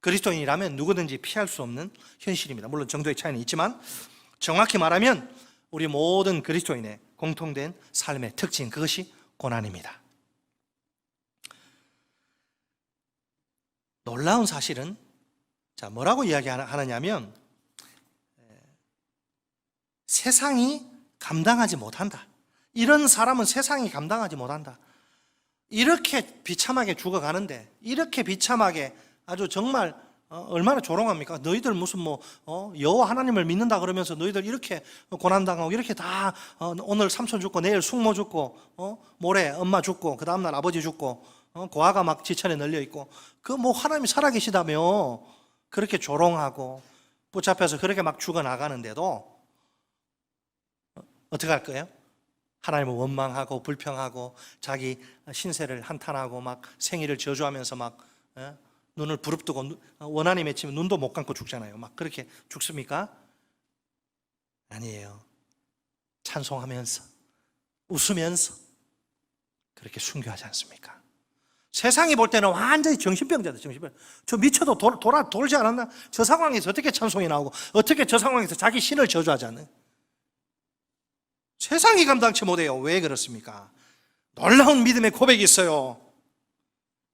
그리스도인이라면 누구든지 피할 수 없는 현실입니다. 물론 정도의 차이는 있지만 정확히 말하면 우리 모든 그리스도인의 공통된 삶의 특징, 그것이 고난입니다. 놀라운 사실은, 자, 뭐라고 이야기하느냐면, 세상이 감당하지 못한다. 이런 사람은 세상이 감당하지 못한다. 이렇게 비참하게 죽어가는데, 이렇게 비참하게 아주 정말 얼마나 조롱합니까? 너희들 무슨 여호와 하나님을 믿는다 그러면서 너희들 이렇게 고난당하고 이렇게 다 오늘 삼촌 죽고 내일 숙모 죽고 모레 엄마 죽고 그 다음날 아버지 죽고 고아가 막 지천에 널려 있고, 그 하나님이 살아계시다며 그렇게 조롱하고 붙잡혀서 그렇게 막 죽어나가는데도 어떻게 할 거예요? 하나님을 원망하고 불평하고 자기 신세를 한탄하고 막 생일을 저주하면서 막 눈을 부릅뜨고 원한이 맺히면 눈도 못 감고 죽잖아요. 막 그렇게 죽습니까? 아니에요. 찬송하면서 웃으면서 그렇게 순교하지 않습니까? 세상이 볼 때는 완전히 정신병자다. 정신병. 저 미쳐도 돌지 않았나? 저 상황에서 어떻게 찬송이 나오고 어떻게 저 상황에서 자기 신을 저주하지 않는? 세상이 감당치 못해요. 왜 그렇습니까? 놀라운 믿음의 고백이 있어요.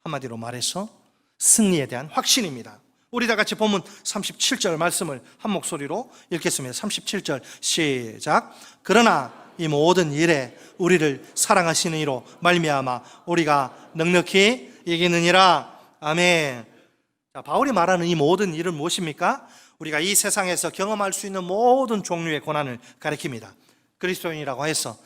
한마디로 말해서 승리에 대한 확신입니다. 우리 다 같이 본문 37절 말씀을 한 목소리로 읽겠습니다. 37절 시작. 그러나 이 모든 일에 우리를 사랑하시는 이로 말미암아 우리가 넉넉히 이기느니라. 아멘. 자, 바울이 말하는 이 모든 일은 무엇입니까? 우리가 이 세상에서 경험할 수 있는 모든 종류의 고난을 가리킵니다. 그리스도인이라고 해서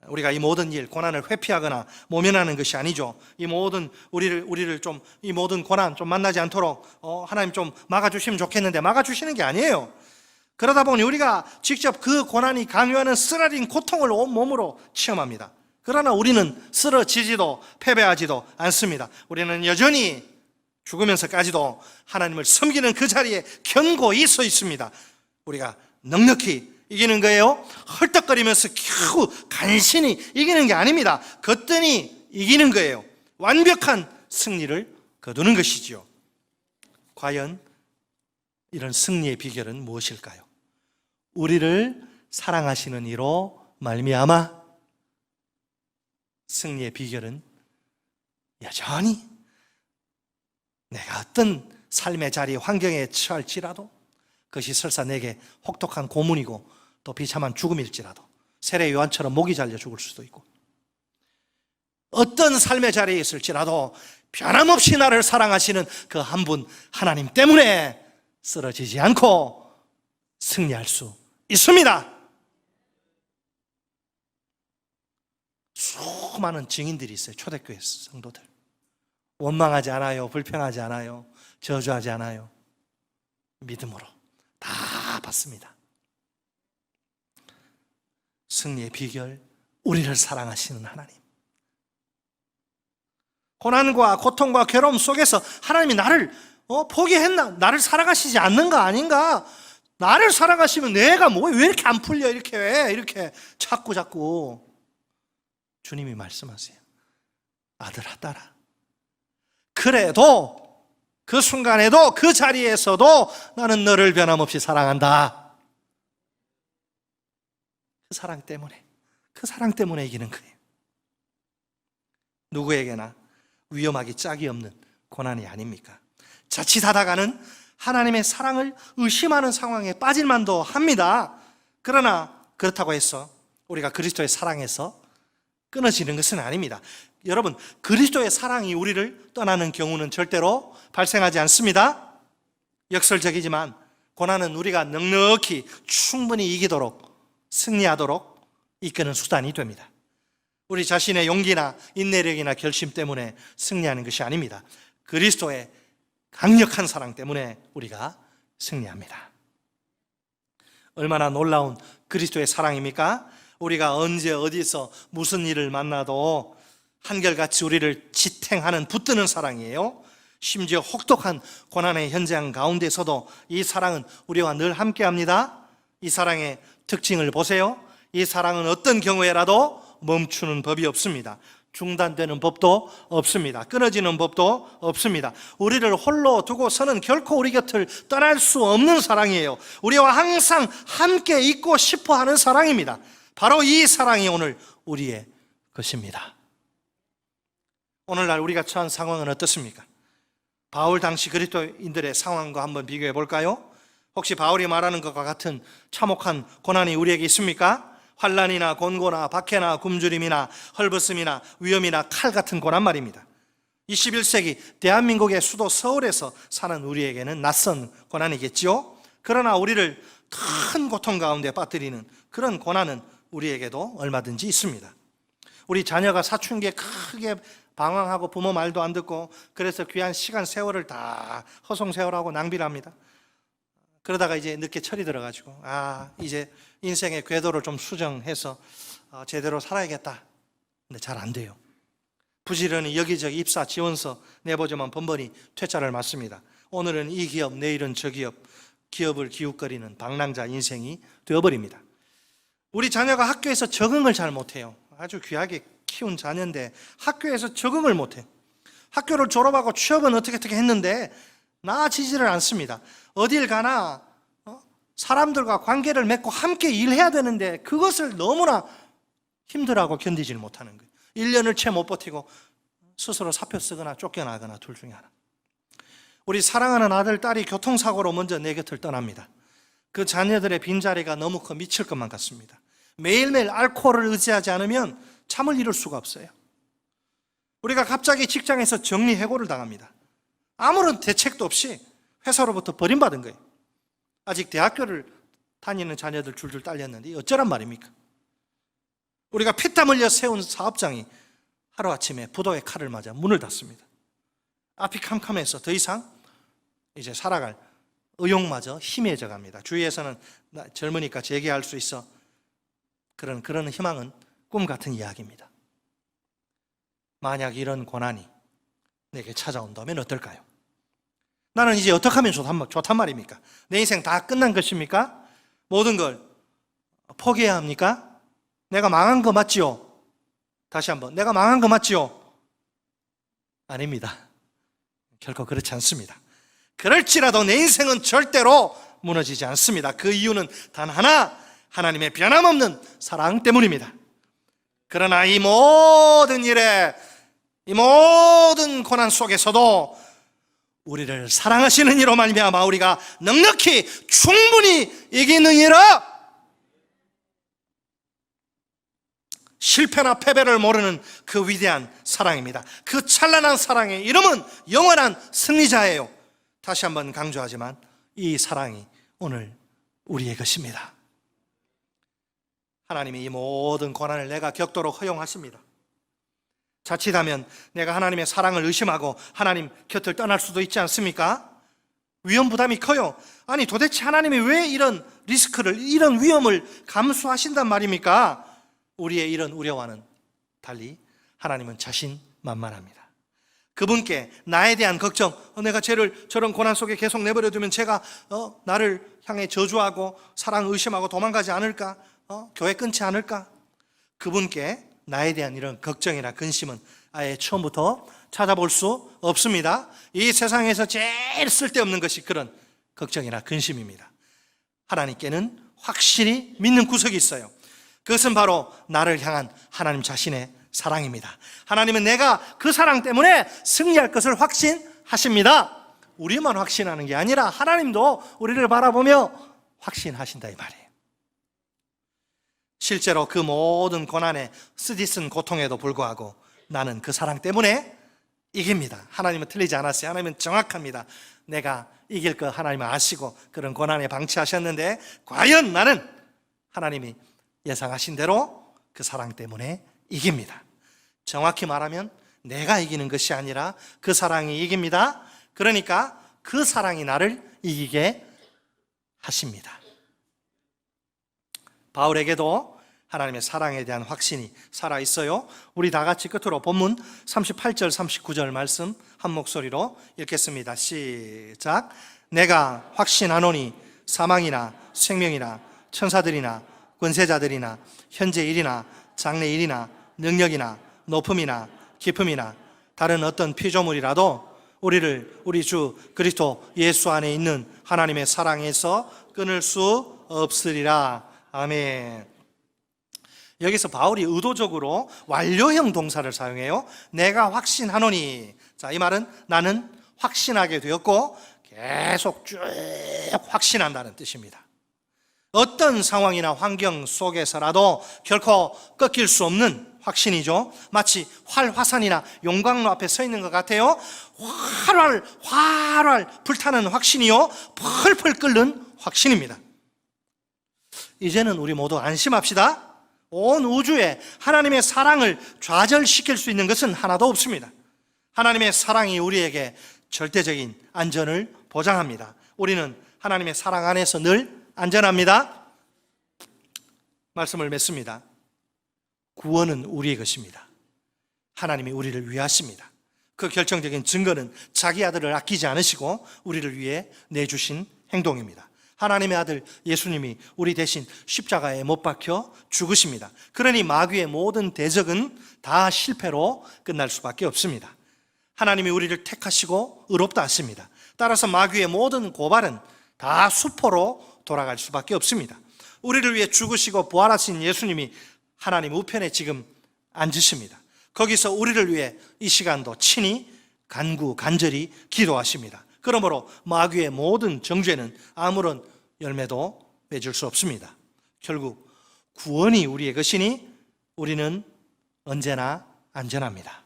우리가 이 모든 일, 고난을 회피하거나 모면하는 것이 아니죠. 이 모든 우리를 좀 이 모든 고난 좀 만나지 않도록 하나님 좀 막아주시면 좋겠는데 막아주시는 게 아니에요. 그러다 보니 우리가 직접 그 고난이 강요하는 쓰라린 고통을 온 몸으로 체험합니다. 그러나 우리는 쓰러지지도 패배하지도 않습니다. 우리는 여전히 죽으면서까지도 하나님을 섬기는 그 자리에 견고히 서 있습니다. 우리가 넉넉히 이기는 거예요. 헐떡거리면서 겨우 간신히 이기는 게 아닙니다. 거뜬히 이기는 거예요. 완벽한 승리를 거두는 것이지요. 과연 이런 승리의 비결은 무엇일까요? 우리를 사랑하시는 이로 말미암아 승리의 비결은 여전히 내가 어떤 삶의 자리 환경에 처할지라도 그것이 설사 내게 혹독한 고문이고 또 비참한 죽음일지라도 세례 요한처럼 목이 잘려 죽을 수도 있고 어떤 삶의 자리에 있을지라도 변함없이 나를 사랑하시는 그 한 분 하나님 때문에 쓰러지지 않고 승리할 수 있습니다. 수많은 증인들이 있어요. 초대교회 성도들. 원망하지 않아요. 불평하지 않아요. 저주하지 않아요. 믿음으로 다 받습니다. 승리의 비결, 우리를 사랑하시는 하나님. 고난과 고통과 괴로움 속에서 하나님이 나를 포기했나? 나를 사랑하시지 않는 거 아닌가? 나를 사랑하시면 내가 왜 이렇게 안 풀려? 이렇게 자꾸 주님이 말씀하세요. 아들아, 딸아. 그래도 그 순간에도 그 자리에서도 나는 너를 변함없이 사랑한다. 그 사랑 때문에 이기는 거예요. 누구에게나 위험하기 짝이 없는 고난이 아닙니까? 자칫하다가는 하나님의 사랑을 의심하는 상황에 빠질 만도 합니다. 그러나 그렇다고 해서 우리가 그리스도의 사랑에서 끊어지는 것은 아닙니다. 여러분, 그리스도의 사랑이 우리를 떠나는 경우는 절대로 발생하지 않습니다. 역설적이지만 고난은 우리가 넉넉히 충분히 이기도록 승리하도록 이끄는 수단이 됩니다. 우리 자신의 용기나 인내력이나 결심 때문에 승리하는 것이 아닙니다. 그리스도의 강력한 사랑 때문에 우리가 승리합니다. 얼마나 놀라운 그리스도의 사랑입니까? 우리가 언제 어디서 무슨 일을 만나도 한결같이 우리를 지탱하는 붙드는 사랑이에요. 심지어 혹독한 고난의 현장 가운데서도 이 사랑은 우리와 늘 함께합니다. 이 사랑의 특징을 보세요. 이 사랑은 어떤 경우에라도 멈추는 법이 없습니다. 중단되는 법도 없습니다. 끊어지는 법도 없습니다. 우리를 홀로 두고서는 결코 우리 곁을 떠날 수 없는 사랑이에요. 우리와 항상 함께 있고 싶어 하는 사랑입니다. 바로 이 사랑이 오늘 우리의 것입니다. 오늘날 우리가 처한 상황은 어떻습니까? 바울 당시 그리스도인들의 상황과 한번 비교해 볼까요? 혹시 바울이 말하는 것과 같은 참혹한 고난이 우리에게 있습니까? 환난이나 곤고나 박해나 굶주림이나 헐벗음이나 위험이나 칼 같은 고난 말입니다. 21세기 대한민국의 수도 서울에서 사는 우리에게는 낯선 고난이겠지요. 그러나 우리를 큰 고통 가운데 빠뜨리는 그런 고난은 우리에게도 얼마든지 있습니다. 우리 자녀가 사춘기에 크게 방황하고 부모 말도 안 듣고 그래서 귀한 시간 세월을 다 허송세월하고 낭비를 합니다. 그러다가 이제 늦게 철이 들어가지고 이제 인생의 궤도를 좀 수정해서 제대로 살아야겠다. 근데 잘 안 돼요. 부지런히 여기저기 입사 지원서 내보지만 번번이 퇴짜를 맞습니다. 오늘은 이 기업, 내일은 저 기업, 기업을 기웃거리는 방랑자 인생이 되어버립니다. 우리 자녀가 학교에서 적응을 잘 못해요. 아주 귀하게 키운 자녀인데 학교에서 적응을 못해요. 학교를 졸업하고 취업은 어떻게 했는데 나아지지를 않습니다. 어딜 가나 사람들과 관계를 맺고 함께 일해야 되는데 그것을 너무나 힘들어하고 견디질 못하는 거예요. 1년을 채 못 버티고 스스로 사표 쓰거나 쫓겨나거나 둘 중에 하나. 우리 사랑하는 아들, 딸이 교통사고로 먼저 내 곁을 떠납니다. 그 자녀들의 빈자리가 너무 커 미칠 것만 같습니다. 매일매일 알코올을 의지하지 않으면 잠을 이룰 수가 없어요. 우리가 갑자기 직장에서 정리해고를 당합니다. 아무런 대책도 없이 회사로부터 버림받은 거예요. 아직 대학교를 다니는 자녀들 줄줄 딸렸는데 어쩌란 말입니까? 우리가 피땀 흘려 세운 사업장이 하루아침에 부도의 칼을 맞아 문을 닫습니다. 앞이 캄캄해서 더 이상 이제 살아갈 의욕마저 희미해져 갑니다. 주위에서는 젊으니까 재기할 수 있어. 그런 희망은 꿈 같은 이야기입니다. 만약 이런 고난이 내게 찾아온다면 어떨까요? 나는 이제 어떻게 하면 좋단 말입니까? 내 인생 다 끝난 것입니까? 모든 걸 포기해야 합니까? 내가 망한 거 맞지요? 다시 한번, 내가 망한 거 맞지요? 아닙니다. 결코 그렇지 않습니다. 그럴지라도 내 인생은 절대로 무너지지 않습니다. 그 이유는 단 하나, 하나님의 변함없는 사랑 때문입니다. 그러나 이 모든 일에, 이 모든 고난 속에서도 우리를 사랑하시는 이로 말미암아 우리가 넉넉히 충분히 이기느니라. 실패나 패배를 모르는 그 위대한 사랑입니다. 그 찬란한 사랑의 이름은 영원한 승리자예요. 다시 한번 강조하지만 이 사랑이 오늘 우리의 것입니다. 하나님이 이 모든 고난을 내가 겪도록 허용하십니다. 자칫하면 내가 하나님의 사랑을 의심하고 하나님 곁을 떠날 수도 있지 않습니까? 위험 부담이 커요. 아니 도대체 하나님이 왜 이런 리스크를, 이런 위험을 감수하신단 말입니까? 우리의 이런 우려와는 달리 하나님은 자신만만합니다. 그분께 나에 대한 걱정, 내가 쟤를 저런 고난 속에 계속 내버려두면 쟤가 나를 향해 저주하고 사랑 의심하고 도망가지 않을까? 교회 끊지 않을까? 그분께 나에 대한 이런 걱정이나 근심은 아예 처음부터 찾아볼 수 없습니다. 이 세상에서 제일 쓸데없는 것이 그런 걱정이나 근심입니다. 하나님께는 확실히 믿는 구석이 있어요. 그것은 바로 나를 향한 하나님 자신의 사랑입니다. 하나님은 내가 그 사랑 때문에 승리할 것을 확신하십니다. 우리만 확신하는 게 아니라 하나님도 우리를 바라보며 확신하신다 이 말이에요. 실제로 그 모든 고난에 쓰디쓴 고통에도 불구하고 나는 그 사랑 때문에 이깁니다. 하나님은 틀리지 않았어요. 하나님은 정확합니다. 내가 이길 거 하나님은 아시고 그런 고난에 방치하셨는데 과연 나는 하나님이 예상하신 대로 그 사랑 때문에 이깁니다. 정확히 말하면 내가 이기는 것이 아니라 그 사랑이 이깁니다. 그러니까 그 사랑이 나를 이기게 하십니다. 바울에게도 하나님의 사랑에 대한 확신이 살아있어요. 우리 다 같이 끝으로 본문 38절 39절 말씀 한 목소리로 읽겠습니다. 시작. 내가 확신하노니 사망이나 생명이나 천사들이나 권세자들이나 현재 일이나 장래 일이나 능력이나 높음이나 깊음이나 다른 어떤 피조물이라도 우리를 우리 주 그리스도 예수 안에 있는 하나님의 사랑에서 끊을 수 없으리라. 아멘. 여기서 바울이 의도적으로 완료형 동사를 사용해요. 내가 확신하노니. 자, 이 말은 나는 확신하게 되었고 계속 쭉 확신한다는 뜻입니다. 어떤 상황이나 환경 속에서라도 결코 꺾일 수 없는 확신이죠. 마치 활화산이나 용광로 앞에 서 있는 것 같아요. 활활 불타는 확신이요, 펄펄 끓는 확신입니다. 이제는 우리 모두 안심합시다. 온 우주에 하나님의 사랑을 좌절시킬 수 있는 것은 하나도 없습니다. 하나님의 사랑이 우리에게 절대적인 안전을 보장합니다. 우리는 하나님의 사랑 안에서 늘 안전합니다. 말씀을 맺습니다. 구원은 우리의 것입니다. 하나님이 우리를 위하십니다. 그 결정적인 증거는 자기 아들을 아끼지 않으시고 우리를 위해 내주신 행동입니다. 하나님의 아들 예수님이 우리 대신 십자가에 못 박혀 죽으십니다. 그러니 마귀의 모든 대적은 다 실패로 끝날 수밖에 없습니다. 하나님이 우리를 택하시고 의롭다 하십니다. 따라서 마귀의 모든 고발은 다 수포로 돌아갈 수밖에 없습니다. 우리를 위해 죽으시고 부활하신 예수님이 하나님 우편에 지금 앉으십니다. 거기서 우리를 위해 이 시간도 친히 간절히 기도하십니다. 그러므로 마귀의 모든 정죄는 아무런 열매도 맺을 수 없습니다. 결국 구원이 우리의 것이니 우리는 언제나 안전합니다.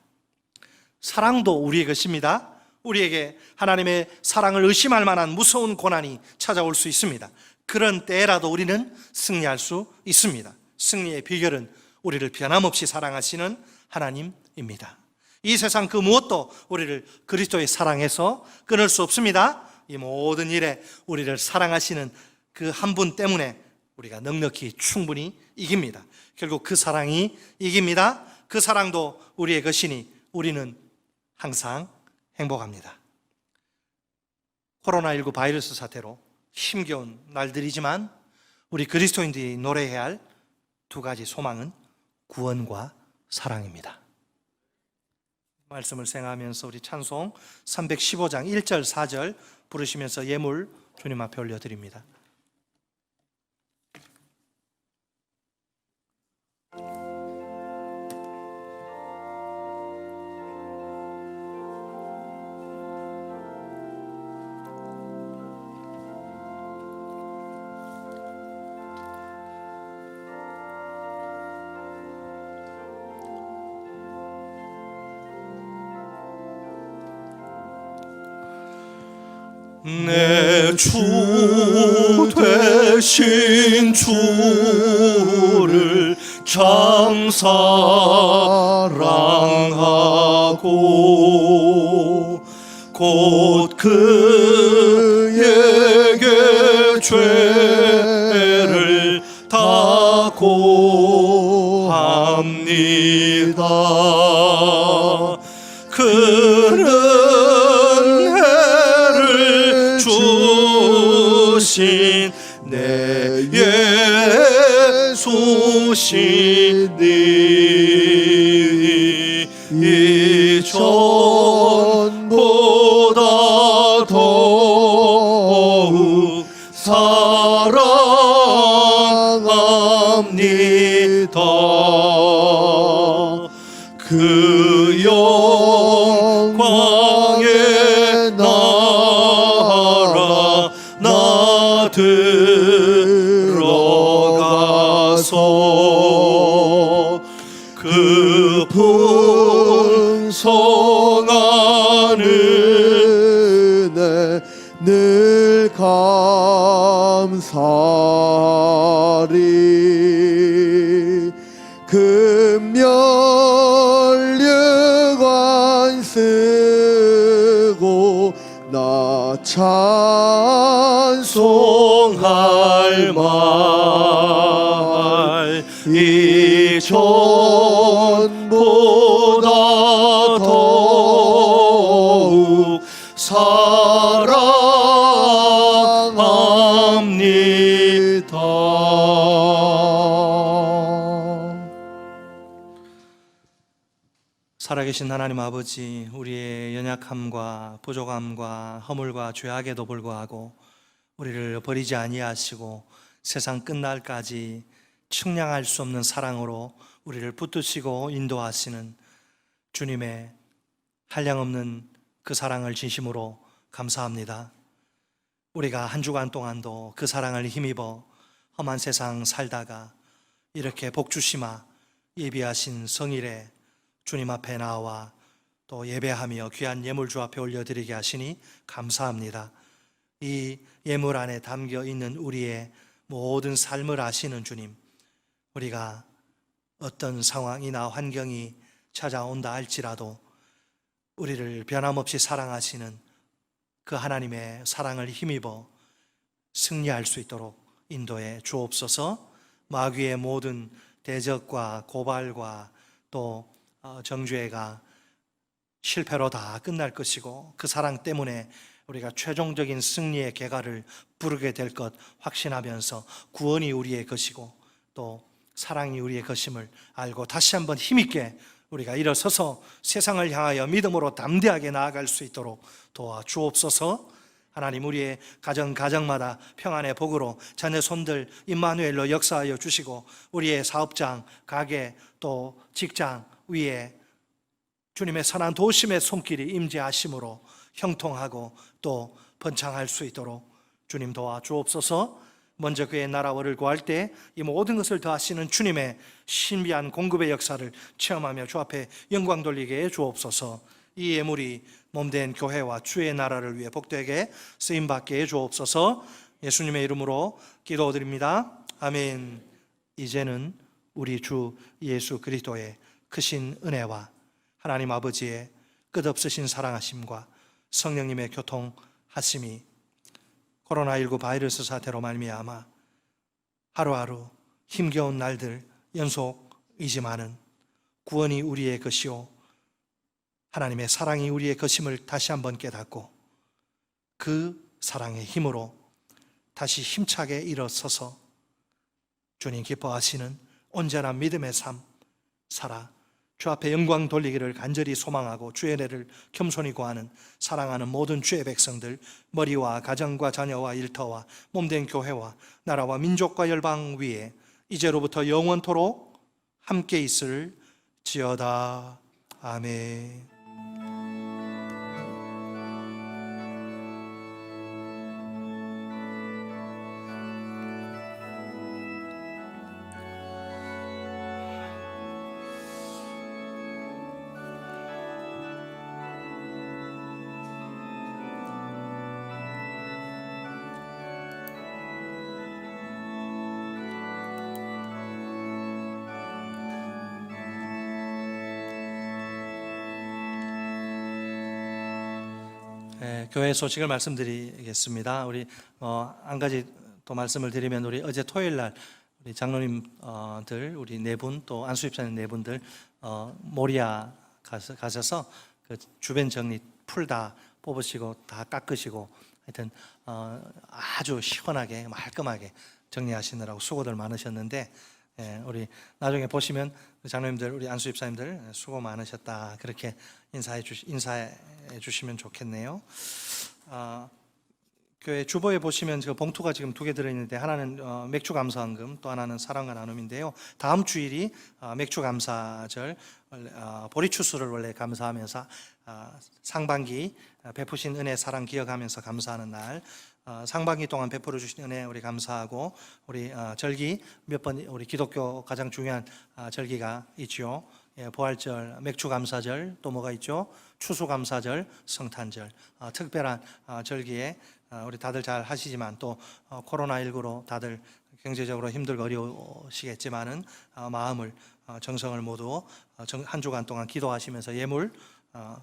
사랑도 우리의 것입니다. 우리에게 하나님의 사랑을 의심할 만한 무서운 고난이 찾아올 수 있습니다. 그런 때라도 우리는 승리할 수 있습니다. 승리의 비결은 우리를 변함없이 사랑하시는 하나님입니다. 이 세상 그 무엇도 우리를 그리스도의 사랑에서 끊을 수 없습니다. 이 모든 일에 우리를 사랑하시는 그 한 분 때문에 우리가 넉넉히 충분히 이깁니다. 결국 그 사랑이 이깁니다. 그 사랑도 우리의 것이니 우리는 항상 행복합니다. 코로나19 바이러스 사태로 힘겨운 날들이지만 우리 그리스도인들이 노래해야 할 두 가지 소망은 구원과 사랑입니다. 말씀을 생각하면서 우리 찬송 315장 1절 4절 부르시면서 예물 주님 앞에 올려드립니다. 내 주 되신 주를 참 사랑하고 곧 그에게 죄를 다 고합니다. 그는 주신 내 예수시니 이전보다 더욱 사랑합니다. 그 영광의 나라 나 들어가서 그 풍성한 은혜 늘 감사리. 금면류관 쓰고 나 찬송할 말 이전보다 더욱 사랑합니다. 살아계신 하나님 아버지, 우리의 연약함과 부족함과 허물과 죄악에도 불구하고 우리를 버리지 아니하시고 세상 끝날까지 측량할 수 없는 사랑으로 우리를 붙드시고 인도하시는 주님의 한량없는 그 사랑을 진심으로 감사합니다. 우리가 한 주간 동안도 그 사랑을 힘입어 험한 세상 살다가 이렇게 복주심아 예비하신 성일에 주님 앞에 나와 또 예배하며 귀한 예물 주 앞에 올려드리게 하시니 감사합니다. 이 예물 안에 담겨 있는 우리의 모든 삶을 아시는 주님, 우리가 어떤 상황이나 환경이 찾아온다 할지라도 우리를 변함없이 사랑하시는 그 하나님의 사랑을 힘입어 승리할 수 있도록 인도해 주옵소서. 마귀의 모든 대적과 고발과 또 정죄가 실패로 다 끝날 것이고 그 사랑 때문에 우리가 최종적인 승리의 계가를 부르게 될 것 확신하면서 구원이 우리의 것이고 또 사랑이 우리의 것임을 알고 다시 한번 힘있게 우리가 일어서서 세상을 향하여 믿음으로 담대하게 나아갈 수 있도록 도와주옵소서. 하나님, 우리의 가정마다 평안의 복으로 자녀 손들 임마누엘로 역사하여 주시고 우리의 사업장, 가게 또 직장 위에 주님의 선한 도심의 손길이 임재하심으로 형통하고 또 번창할 수 있도록 주님 도와주옵소서. 먼저 그의 나라를 구할 때 이 모든 것을 더하시는 주님의 신비한 공급의 역사를 체험하며 주 앞에 영광 돌리게 해 주옵소서. 이 예물이 몸된 교회와 주의 나라를 위해 복되게 쓰임받게 해 주옵소서. 예수님의 이름으로 기도드립니다. 아멘. 이제는 우리 주 예수 그리스도의 크신 은혜와 하나님 아버지의 끝없으신 사랑하심과 성령님의 교통하심이 코로나19 바이러스 사태로 말미암아 하루하루 힘겨운 날들 연속이지만은 구원이 우리의 것이요 하나님의 사랑이 우리의 것임을 다시 한번 깨닫고 그 사랑의 힘으로 다시 힘차게 일어서서 주님 기뻐하시는 온전한 믿음의 삶 살아 주 앞에 영광 돌리기를 간절히 소망하고 주의 은혜를 겸손히 구하는 사랑하는 모든 주의 백성들, 머리와 가정과 자녀와 일터와 몸된 교회와 나라와 민족과 열방 위에 이제로부터 영원토록 함께 있을 지어다. 아멘. 교회 소식을 말씀드리겠습니다. 우리 한 가지 또 말씀을 드리면 우리 어제 토요일 날 우리 장로님들 우리 네 분 또 안수집사님 네 분들 모리아 가셔서 그 주변 정리 풀 다 뽑으시고 다 깎으시고 하여튼 아주 시원하게 말끔하게 정리하시느라고 수고들 많으셨는데 우리 나중에 보시면 장로님들 우리 안수집사님들 수고 많으셨다 그렇게 인사해 주시면 좋겠네요. 교회 주보에 보시면 그 봉투가 지금 2개 들어있는데 하나는 맥주 감사헌금 또 하나는 사랑과 나눔인데요. 다음 주일이 맥주 감사절 보리추수를 원래 감사하면서 상반기 베푸신 은혜 사랑 기억하면서 감사하는 날 상반기 동안 베풀어 주신 은혜 우리 감사하고 우리 절기 몇 번 우리 기독교 가장 중요한 절기가 있죠. 부활절, 맥주감사절 또 뭐가 있죠? 추수감사절, 성탄절 특별한 절기에 우리 다들 잘 하시지만 또 코로나19로 다들 경제적으로 힘들고 어려우시겠지만은 마음을 정성을 모두 한 주간 동안 기도하시면서 예물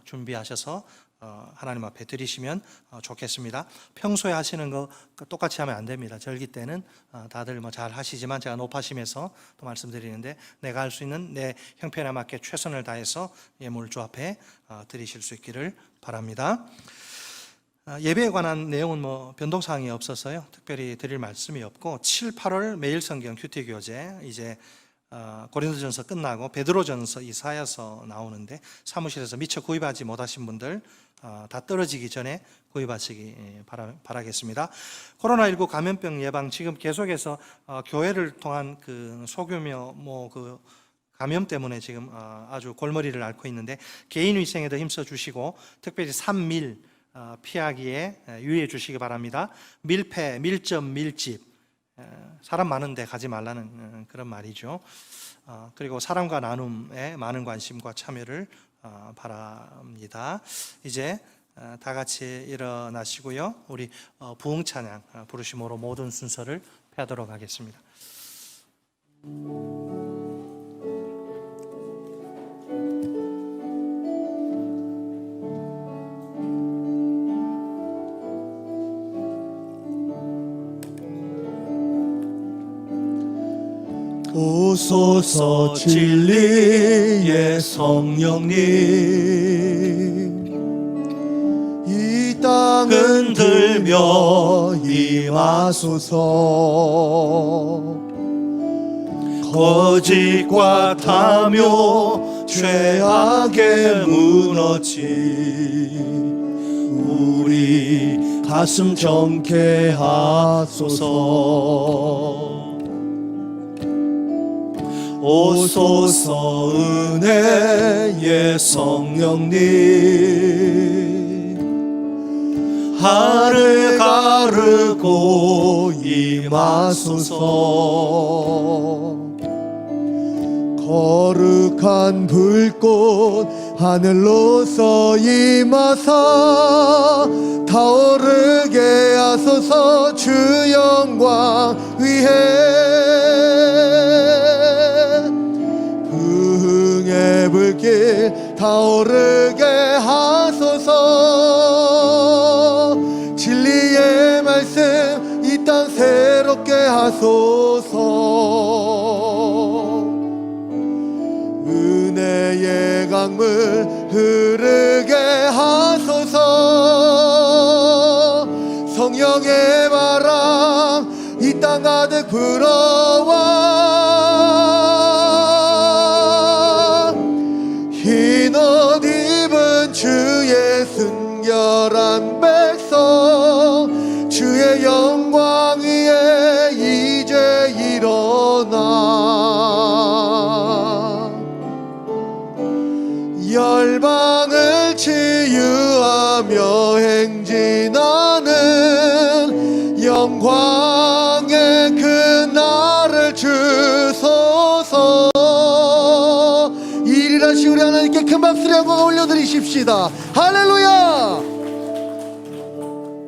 준비하셔서 하나님 앞에 드리시면 좋겠습니다. 평소에 하시는 거 똑같이 하면 안 됩니다. 절기 때는 다들 뭐 잘 하시지만 제가 높아심에서 또 말씀드리는데 내가 할 수 있는 내 형편에 맞게 최선을 다해서 예물 주 앞에 드리실 수 있기를 바랍니다. 예배에 관한 내용은 뭐 변동사항이 없어서요 특별히 드릴 말씀이 없고 7, 8월 매일 성경 큐티 교재 이제 고린도전서 끝나고 베드로전서 이사야서 나오는데 사무실에서 미처 구입하지 못하신 분들 다 떨어지기 전에 구입하시기 바라겠습니다. 코로나19 감염병 예방 지금 계속해서 교회를 통한 그 소규모 뭐 그 감염 때문에 지금 아주 골머리를 앓고 있는데 개인 위생에도 힘써 주시고 특별히 산밀 피하기에 유의해 주시기 바랍니다. 밀폐, 밀접, 밀집, 사람 많은데 가지 말라는 그런 말이죠. 그리고 사람과 나눔에 많은 관심과 참여를 바랍니다. 이제 다 같이 일어나시고요. 우리 부흥 찬양 부르심으로 모든 순서를 펴도록 하겠습니다. 오소서 진리의 성령님, 이 땅 흔들며 임하소서. 거짓과 탐욕 죄악에 무너진 우리 가슴 정케 하소서. 오소서 은혜의 성령님, 하늘 가르고 임하소서. 거룩한 불꽃 하늘로서 임하사 타오르게 하소서. 주 영광 위에 부흥의 불길 타오르게 하소서. 진리의 말씀 이 땅 새롭게 하소서. 은혜의 강물 흐르게 하소서. 성령의 바람 이 땅 가득 불어와 흰 옷 입은 주의 순결한 백성, 주의 영광 위에 이제 일어나 열방을 치유하며 행진하는 영광의 그날을 주소서. 이 일을 하시 우리 하나님께 큰 박수를 한번 올려드리십시다. 할렐루야.